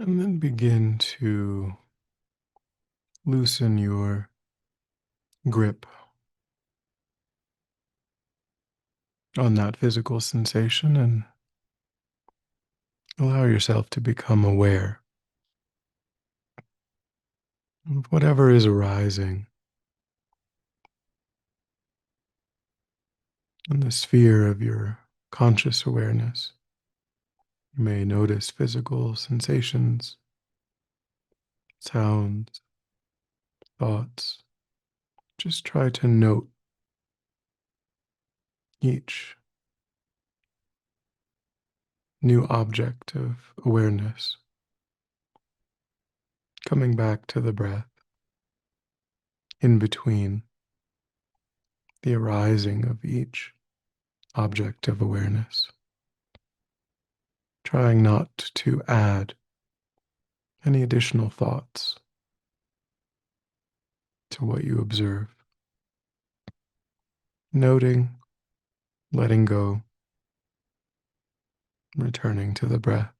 S1: And then begin to loosen your grip on that physical sensation and allow yourself to become aware of whatever is arising in the sphere of your conscious awareness. You may notice physical sensations, sounds, thoughts. Just try to note each new object of awareness, coming back to the breath in between the arising of each object of awareness, trying not to add any additional thoughts to what you observe, noting, letting go, returning to the breath.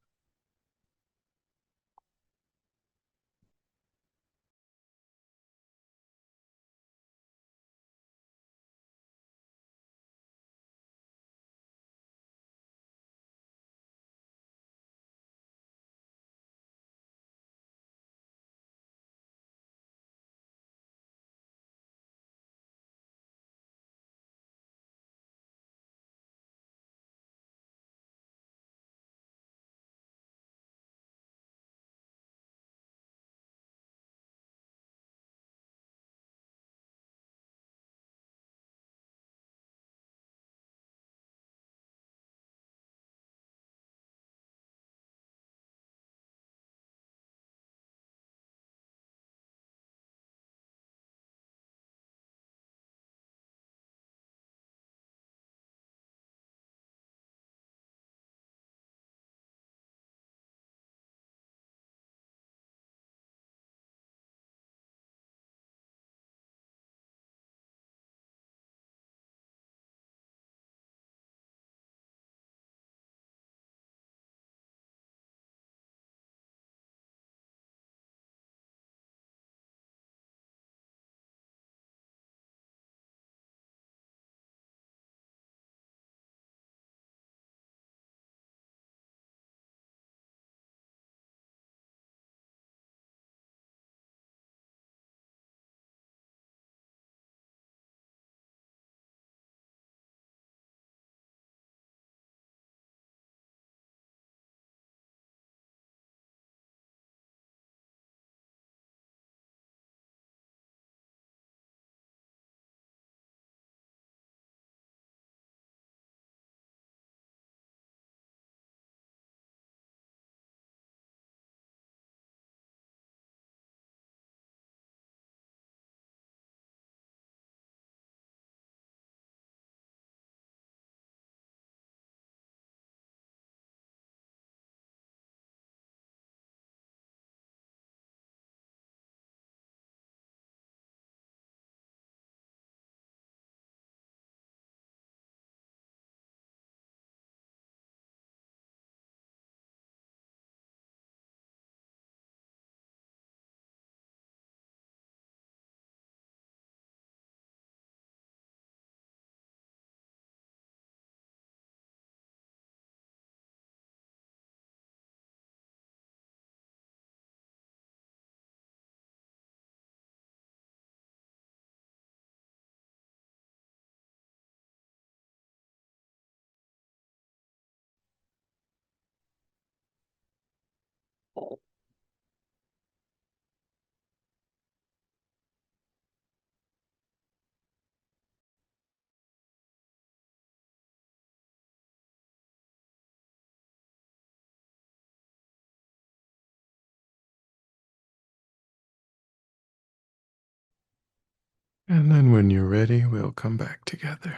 S1: And then when you're ready, we'll come back together.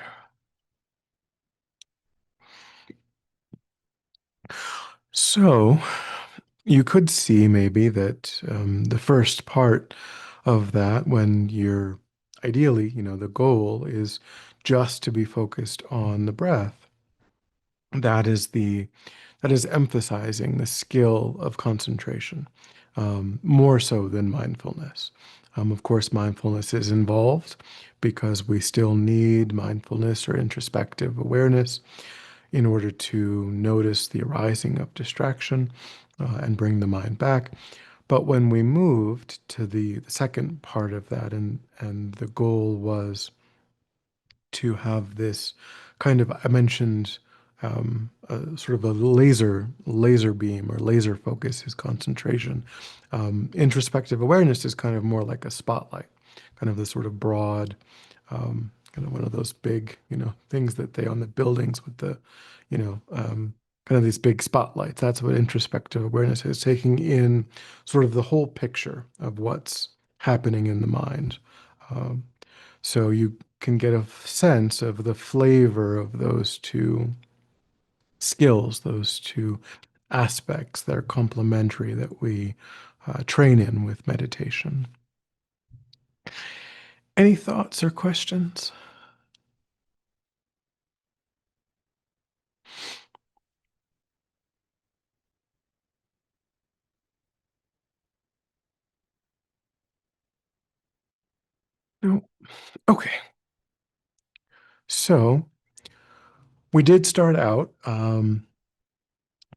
S1: So you could see maybe that the first part of that, when you're ideally, the goal is just to be focused on the breath. That is that is emphasizing the skill of concentration, more so than mindfulness. Of course, mindfulness is involved because we still need mindfulness or introspective awareness in order to notice the arising of distraction and bring the mind back. But when we moved to the second part of that, and the goal was to have this kind of, I mentioned, sort of a laser beam or laser focus is concentration. Introspective awareness is kind of more like a spotlight, kind of the sort of broad, kind of one of those big, things that they on the buildings with the, kind of these big spotlights. That's what introspective awareness is, taking in sort of the whole picture of what's happening in the mind. Um, so you can get a sense of the flavor of those two skills, those two aspects that are complementary that we train in with meditation. Any thoughts or questions? No. Okay. So we did start out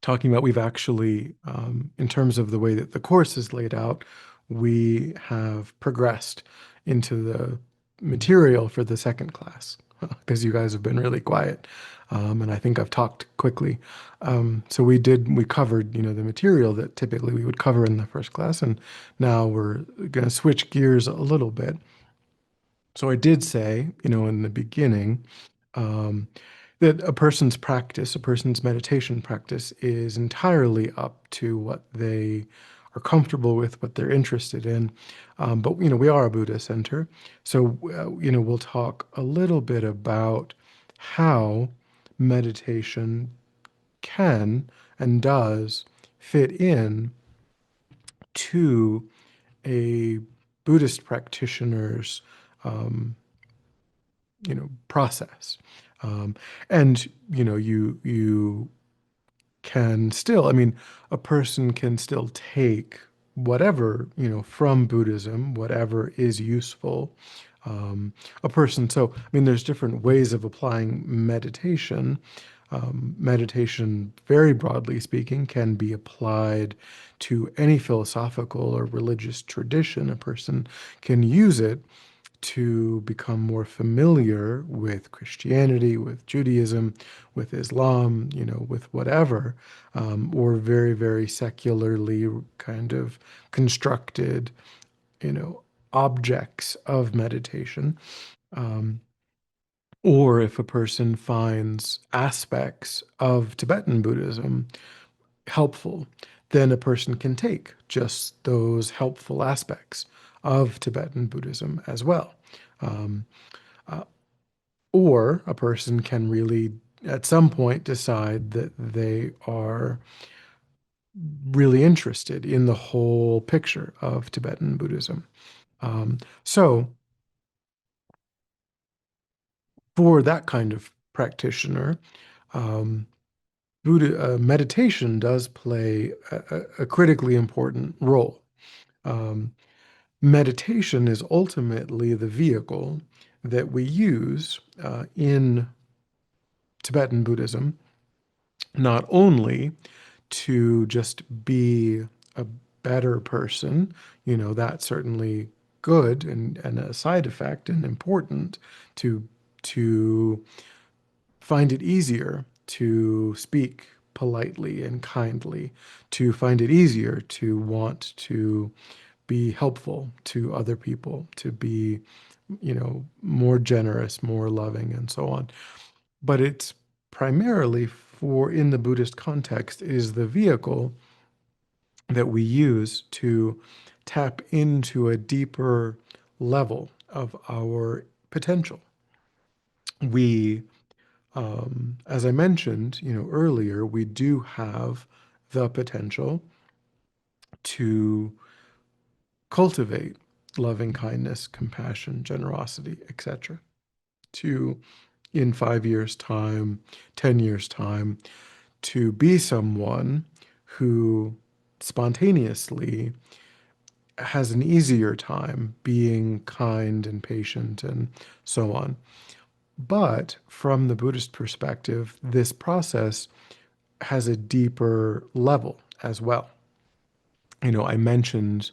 S1: talking about we've actually, in terms of the way that the course is laid out, we have progressed into the material for the second class because you guys have been really quiet. And I think I've talked quickly. So we covered, the material that typically we would cover in the first class. And now we're going to switch gears a little bit. So I did say, in the beginning, um, that a person's practice, a person's meditation practice, is entirely up to what they are comfortable with, what they're interested in. But we are a Buddha center, so we'll talk a little bit about how meditation can and does fit in to a Buddhist practitioner's um, process. Um, and you can still, I mean, a person can still take whatever, from Buddhism, whatever is useful. A person, so, I mean, there's different ways of applying meditation. Meditation, very broadly speaking, can be applied to any philosophical or religious tradition. A person can use it to become more familiar with Christianity, with Judaism, with Islam, with whatever, or very, very secularly kind of constructed, you know, objects of meditation. Um, or if a person finds aspects of Tibetan Buddhism helpful, then a person can take just those helpful aspects of Tibetan Buddhism as well. Um, uh, or a person can really, at some point, decide that they are really interested in the whole picture of Tibetan Buddhism. So, for that kind of practitioner, um, meditation does play a critically important role. Um, Meditation is ultimately the vehicle that we use in Tibetan Buddhism, not only to just be a better person, that's certainly good and a side effect and important to find it easier to speak politely and kindly, to find it easier to want to be helpful to other people, to be, more generous, more loving, and so on. But it's primarily for, in the Buddhist context, is the vehicle that we use to tap into a deeper level of our potential. We, as I mentioned, earlier, we do have the potential to cultivate loving kindness, compassion, generosity, etc. To, in 5 years' time, 10 years' time, to be someone who spontaneously has an easier time being kind and patient and so on. But from the Buddhist perspective, this process has a deeper level as well. I mentioned,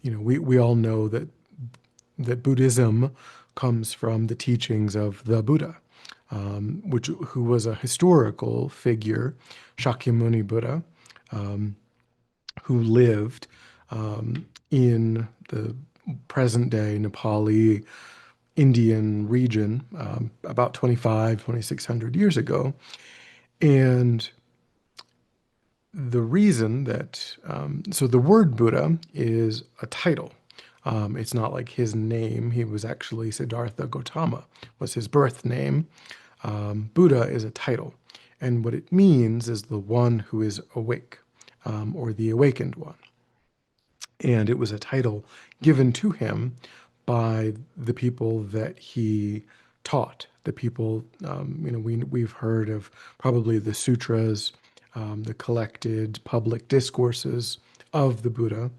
S1: we all know that Buddhism comes from the teachings of the Buddha, who was a historical figure, Shakyamuni Buddha, who lived in the present day Nepali Indian region about 2,600 years ago. And the reason that, so the word Buddha is a title. It's not like his name. He was actually Siddhartha Gautama, was his birth name. Buddha is a title. And what it means is the one who is awake, or the awakened one. And it was a title given to him by the people that he taught. The people, we've heard of probably the sutras, the collected public discourses of the Buddha,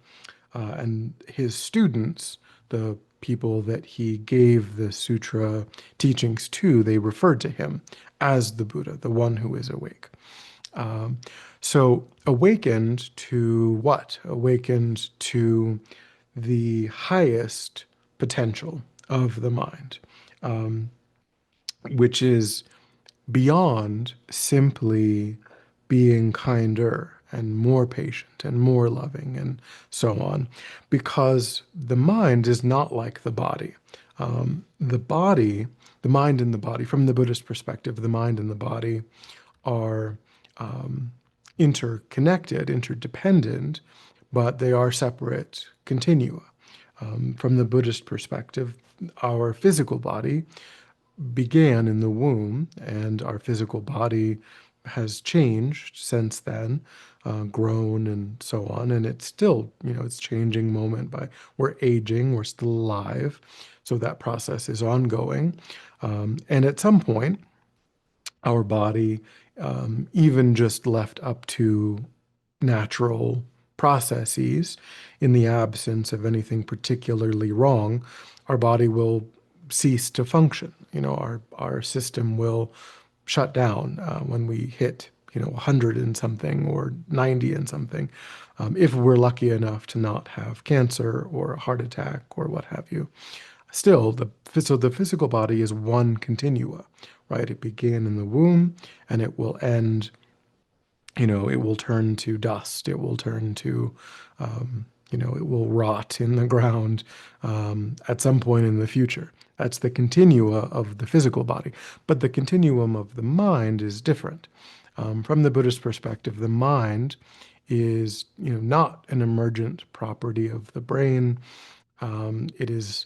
S1: and his students, the people that he gave the sutra teachings to, they referred to him as the Buddha, the one who is awake. Um, so awakened to what? Awakened to the highest potential of the mind, um, which is beyond simply being kinder and more patient and more loving and so on, because the mind is not like the body. The body, the mind and the body, from the Buddhist perspective, the mind and the body are interconnected, interdependent, but they are separate continua. From the Buddhist perspective, our physical body began in the womb, and our physical body has changed since then, grown and so on. And it's still, it's changing moment by, we're aging, we're still alive. So that process is ongoing. And at some point, our body, even just left up to natural processes, in the absence of anything particularly wrong, our body will cease to function. Our system will shut down when we hit 100 and something or 90 and something, if we're lucky enough to not have cancer or a heart attack or what have you. Still, so the physical body is one continua, right? It began in the womb and it will end, it will turn to dust. It will turn to, it will rot in the ground at some point in the future. That's the continua of the physical body. But the continuum of the mind is different. From the Buddhist perspective, the mind is, not an emergent property of the brain. It is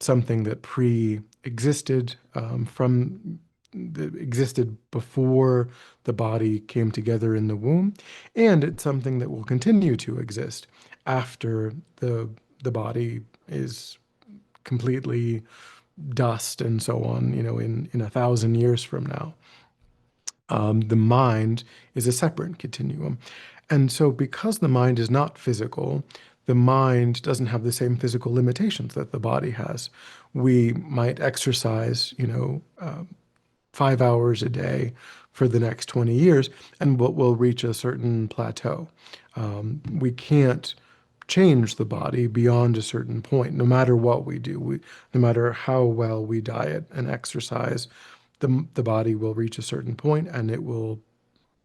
S1: something that pre-existed, existed before the body came together in the womb, and it's something that will continue to exist after the body is completely dust and so on, in 1,000 years from now. The mind is a separate continuum. And so because the mind is not physical, the mind doesn't have the same physical limitations that the body has. We might exercise, 5 hours a day for the next 20 years, and we'll reach a certain plateau. We can't change the body beyond a certain point, no matter what we do. No matter how well we diet and exercise, the body will reach a certain point and it will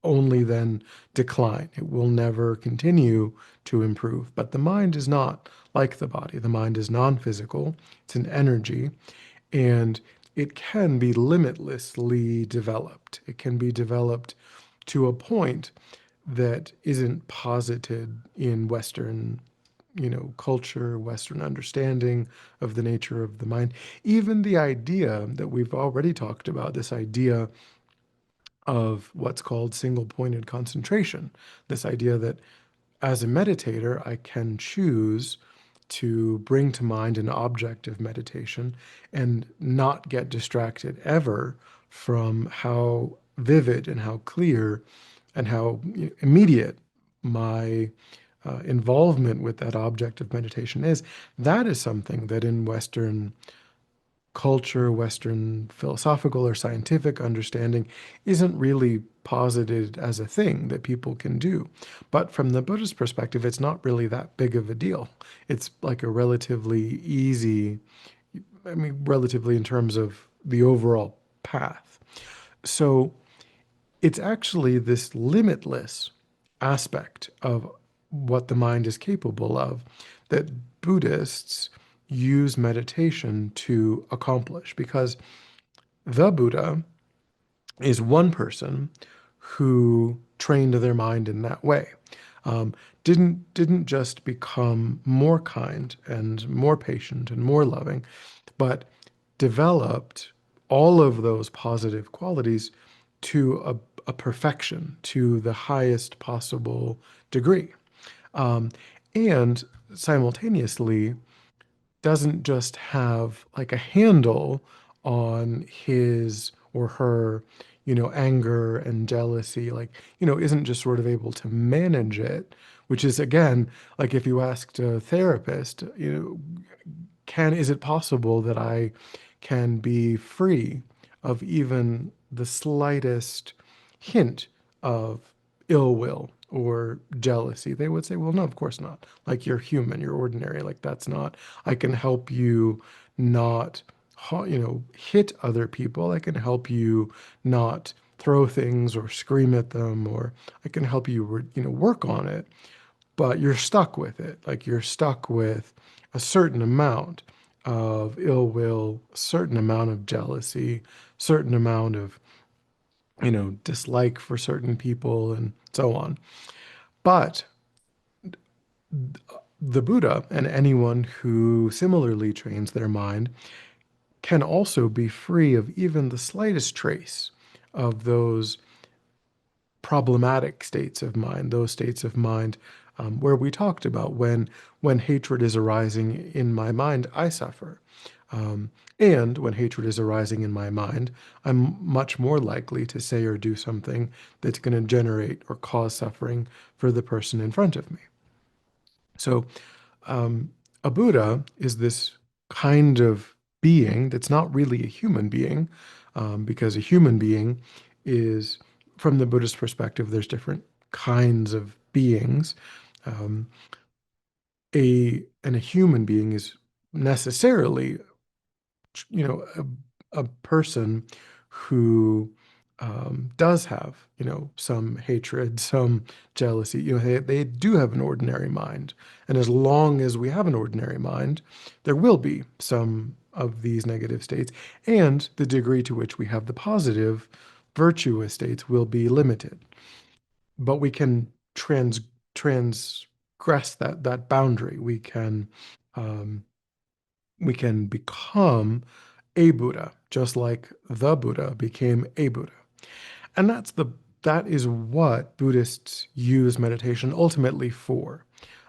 S1: only then decline. It will never continue to improve. But the mind is not like the body. The mind is non-physical. It's an energy, and it can be limitlessly developed. It can be developed to a point that isn't posited in Western, culture, Western understanding of the nature of the mind. Even the idea that we've already talked about, this idea of what's called single-pointed concentration, this idea that as a meditator, I can choose to bring to mind an object of meditation and not get distracted ever from how vivid and how clear and how immediate my involvement with that object of meditation is, that is something that in Western culture, Western philosophical or scientific understanding isn't really posited as a thing that people can do. But from the Buddhist perspective, it's not really that big of a deal. It's like a relatively easy, I mean, relatively in terms of the overall path. So it's actually this limitless aspect of what the mind is capable of that Buddhists use meditation to accomplish, because the Buddha is one person who trained their mind in that way. Um, didn't just become more kind and more patient and more loving, but developed all of those positive qualities to a perfection, to the highest possible degree. Um, and simultaneously doesn't just have like a handle on his or her, anger and jealousy, like, isn't just sort of able to manage it, which is again, like if you asked a therapist, is it possible that I can be free of even the slightest hint of ill will or jealousy? They would say, well, no, of course not. Like, you're human, you're ordinary. Like, that's not, I can help you not, hit other people. I can help you not throw things or scream at them, or I can help you, work on it, but you're stuck with it. Like, you're stuck with a certain amount of ill will, a certain amount of jealousy, certain amount of, dislike for certain people, and so on. But the Buddha and anyone who similarly trains their mind can also be free of even the slightest trace of those problematic states of mind, those states of mind where we talked about when hatred is arising in my mind, I suffer. Um, and when hatred is arising in my mind, I'm much more likely to say or do something that's going to generate or cause suffering for the person in front of me. So a Buddha is this kind of being that's not really a human being, because a human being is, from the Buddhist perspective, there's different kinds of beings. Um, and a human being is necessarily, a person who does have, some hatred, some jealousy. They do have an ordinary mind. And as long as we have an ordinary mind, there will be some of these negative states. And the degree to which we have the positive, virtuous states will be limited. But we can transgress that boundary. Um, we can become a Buddha, just like the Buddha became a Buddha. And that is what Buddhists use meditation ultimately for.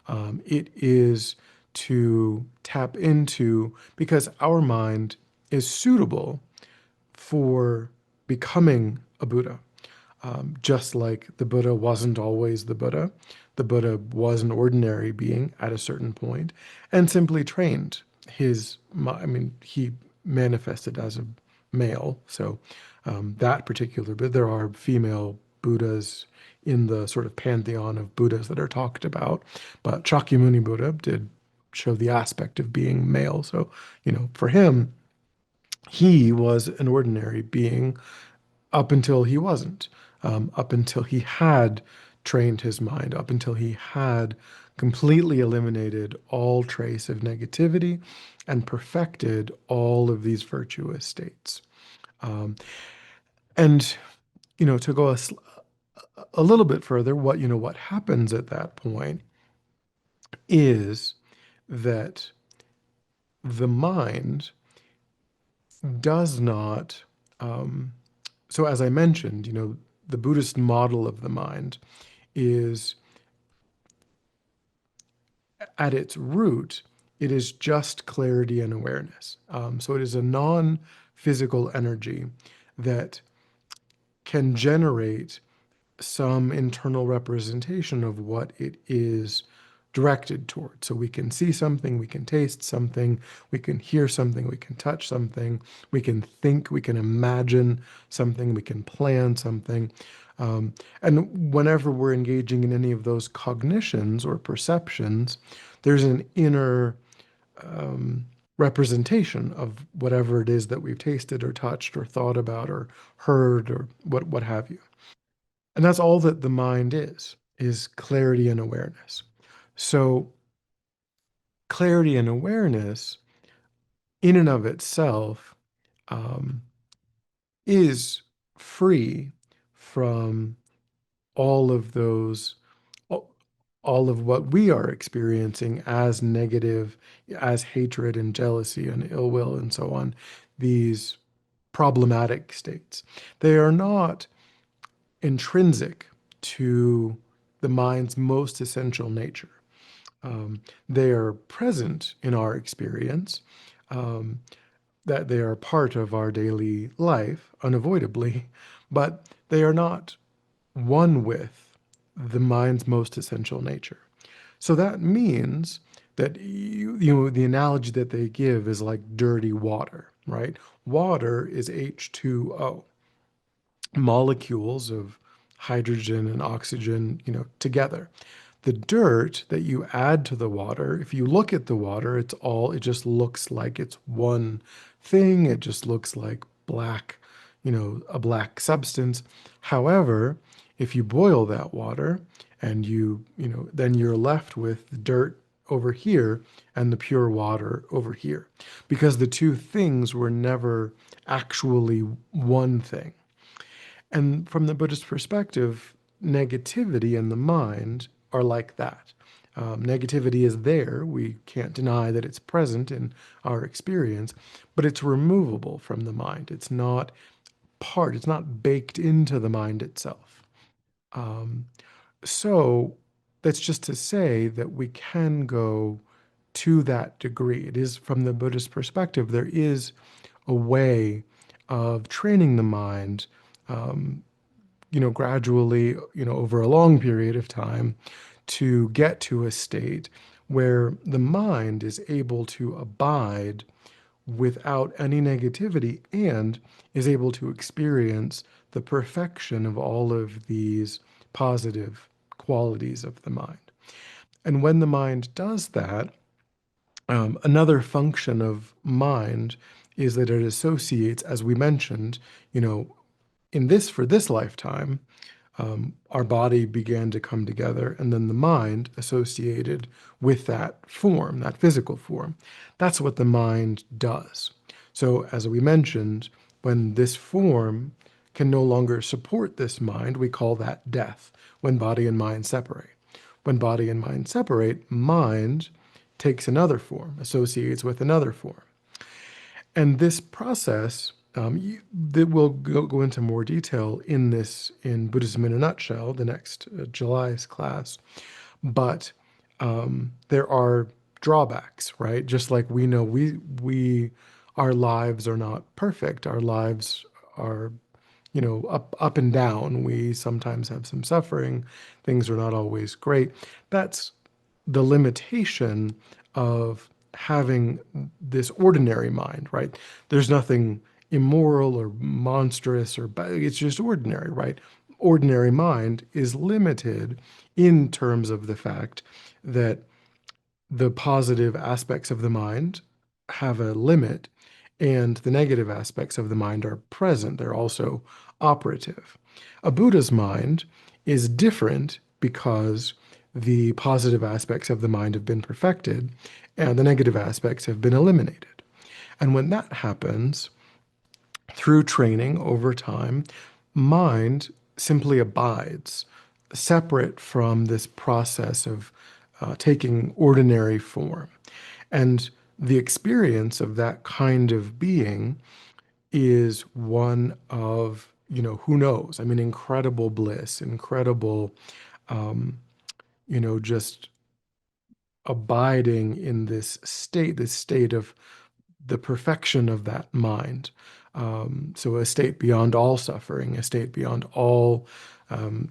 S1: It is to tap into, because our mind is suitable for becoming a Buddha. Just like the Buddha wasn't always the Buddha was an ordinary being at a certain point and simply trained he manifested as a male. So that particular, but there are female Buddhas in the sort of pantheon of Buddhas that are talked about. But Shakyamuni Buddha did show the aspect of being male. So, for him, he was an ordinary being up until he wasn't, up until he had trained his mind, up until he had completely eliminated all trace of negativity and perfected all of these virtuous states. Um, and to go a little bit further, what happens at that point is that the mind does not. Um, so as I mentioned, the Buddhist model of the mind is, at its root, it is just clarity and awareness. So it is a non-physical energy that can generate some internal representation of what it is directed toward. So we can see something, we can taste something, we can hear something, we can touch something, we can think, we can imagine something, we can plan something. And whenever we're engaging in any of those cognitions or perceptions, there's an inner representation of whatever it is that we've tasted or touched or thought about or heard or what have you. And that's all that the mind is clarity and awareness. So clarity and awareness in and of itself um, is free from all of those, all of what we are experiencing as negative, as hatred and jealousy and ill will and so on, these problematic states. They are not intrinsic to the mind's most essential nature. They are present in our experience, um, that they are part of our daily life, unavoidably, but they are not one with the mind's most essential nature. So that means that the analogy that they give is like dirty water, right? Water is H2O, molecules of hydrogen and oxygen, together. The dirt that you add to the water, if you look at the water, it just looks like it's one thing. It just looks like black, a black substance. However, if you boil that water and then you're left with dirt over here and the pure water over here, because the two things were never actually one thing. And from the Buddhist perspective, negativity and the mind are like that. Negativity is there. We can't deny that it's present in our experience, but it's removable from the mind. It's not baked into the mind itself. Um, so that's just to say that we can go to that degree. It is from the Buddhist perspective, there is a way of training the mind, um, gradually, over a long period of time to get to a state where the mind is able to abide without any negativity and is able to experience the perfection of all of these positive qualities of the mind. And when the mind does that, another function of mind is that it associates, as we mentioned, you know, for this lifetime, our body began to come together, and then the mind associated with that form, that physical form. That's what the mind does. So, as we mentioned, when this form can no longer support this mind, we call that death, when body and mind separate. When body and mind separate, mind takes another form, associates with another form. And this process, that we'll go into more detail in Buddhism in a Nutshell, the next July's class. But there are drawbacks, right? Just like we know our lives are not perfect. Our lives are, up and down. We sometimes have some suffering. Things are not always great. That's the limitation of having this ordinary mind, right? There's nothing immoral or monstrous or bad. It's just ordinary, right? Ordinary mind is limited in terms of the fact that the positive aspects of the mind have a limit and the negative aspects of the mind are present. They're also operative. A Buddha's mind is different because the positive aspects of the mind have been perfected and the negative aspects have been eliminated. And when that happens, through training over time, mind simply abides, separate from this process of taking ordinary form. And the experience of that kind of being is one of, who knows? I mean, incredible bliss, incredible, just abiding in this state of the perfection of that mind. So a state beyond all suffering, a state beyond all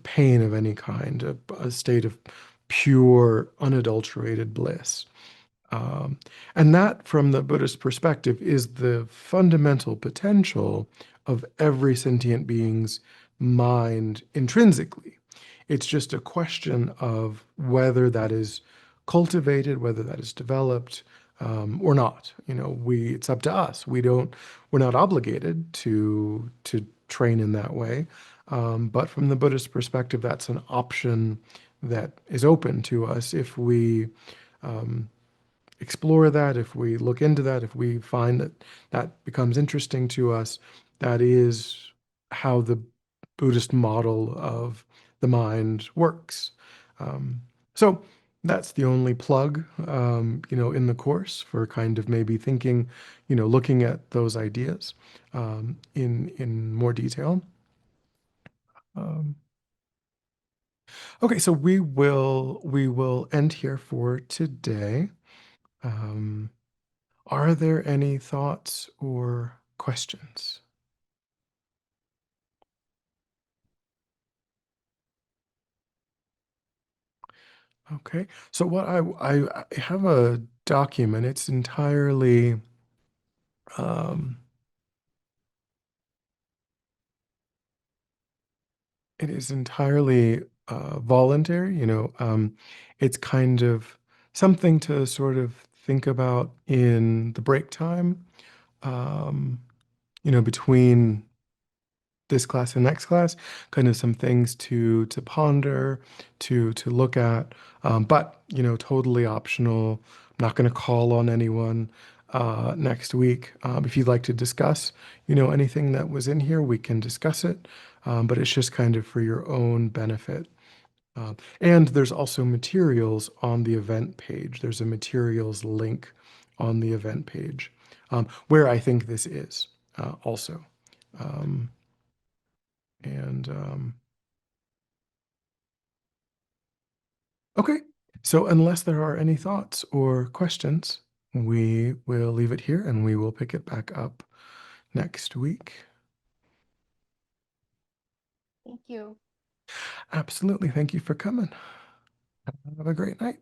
S1: pain of any kind, a state of pure, unadulterated bliss. Um, and that, from the Buddhist perspective, is the fundamental potential of every sentient being's mind intrinsically. It's just a question of whether that is cultivated, whether that is developed, or not. It's up to us. We're not obligated to train in that way. But from the Buddhist perspective, that's an option that is open to us if we um, explore that, if we look into that, if we find that that becomes interesting to us. That is how the Buddhist model of the mind works. Um, so that's the only plug, in the course for kind of maybe thinking, looking at those ideas in more detail. Um, okay, so we will end here for today. Um, Are there any thoughts or questions? Okay, so I have a document. Um, it is entirely voluntary. It's kind of something to sort of think about in the break time. Um, between this class and next class, kind of some things to ponder, to look at, but totally optional. I'm not going to call on anyone next week. If you'd like to discuss, anything that was in here, we can discuss it, but it's just kind of for your own benefit. And there's also materials on the event page. There's a materials link on the event page where I think this is also. Um, and Okay, so unless there are any thoughts or questions, we will leave it here and we will pick it back up next week.
S2: Thank you.
S1: Absolutely. Thank you for coming. Have a great night.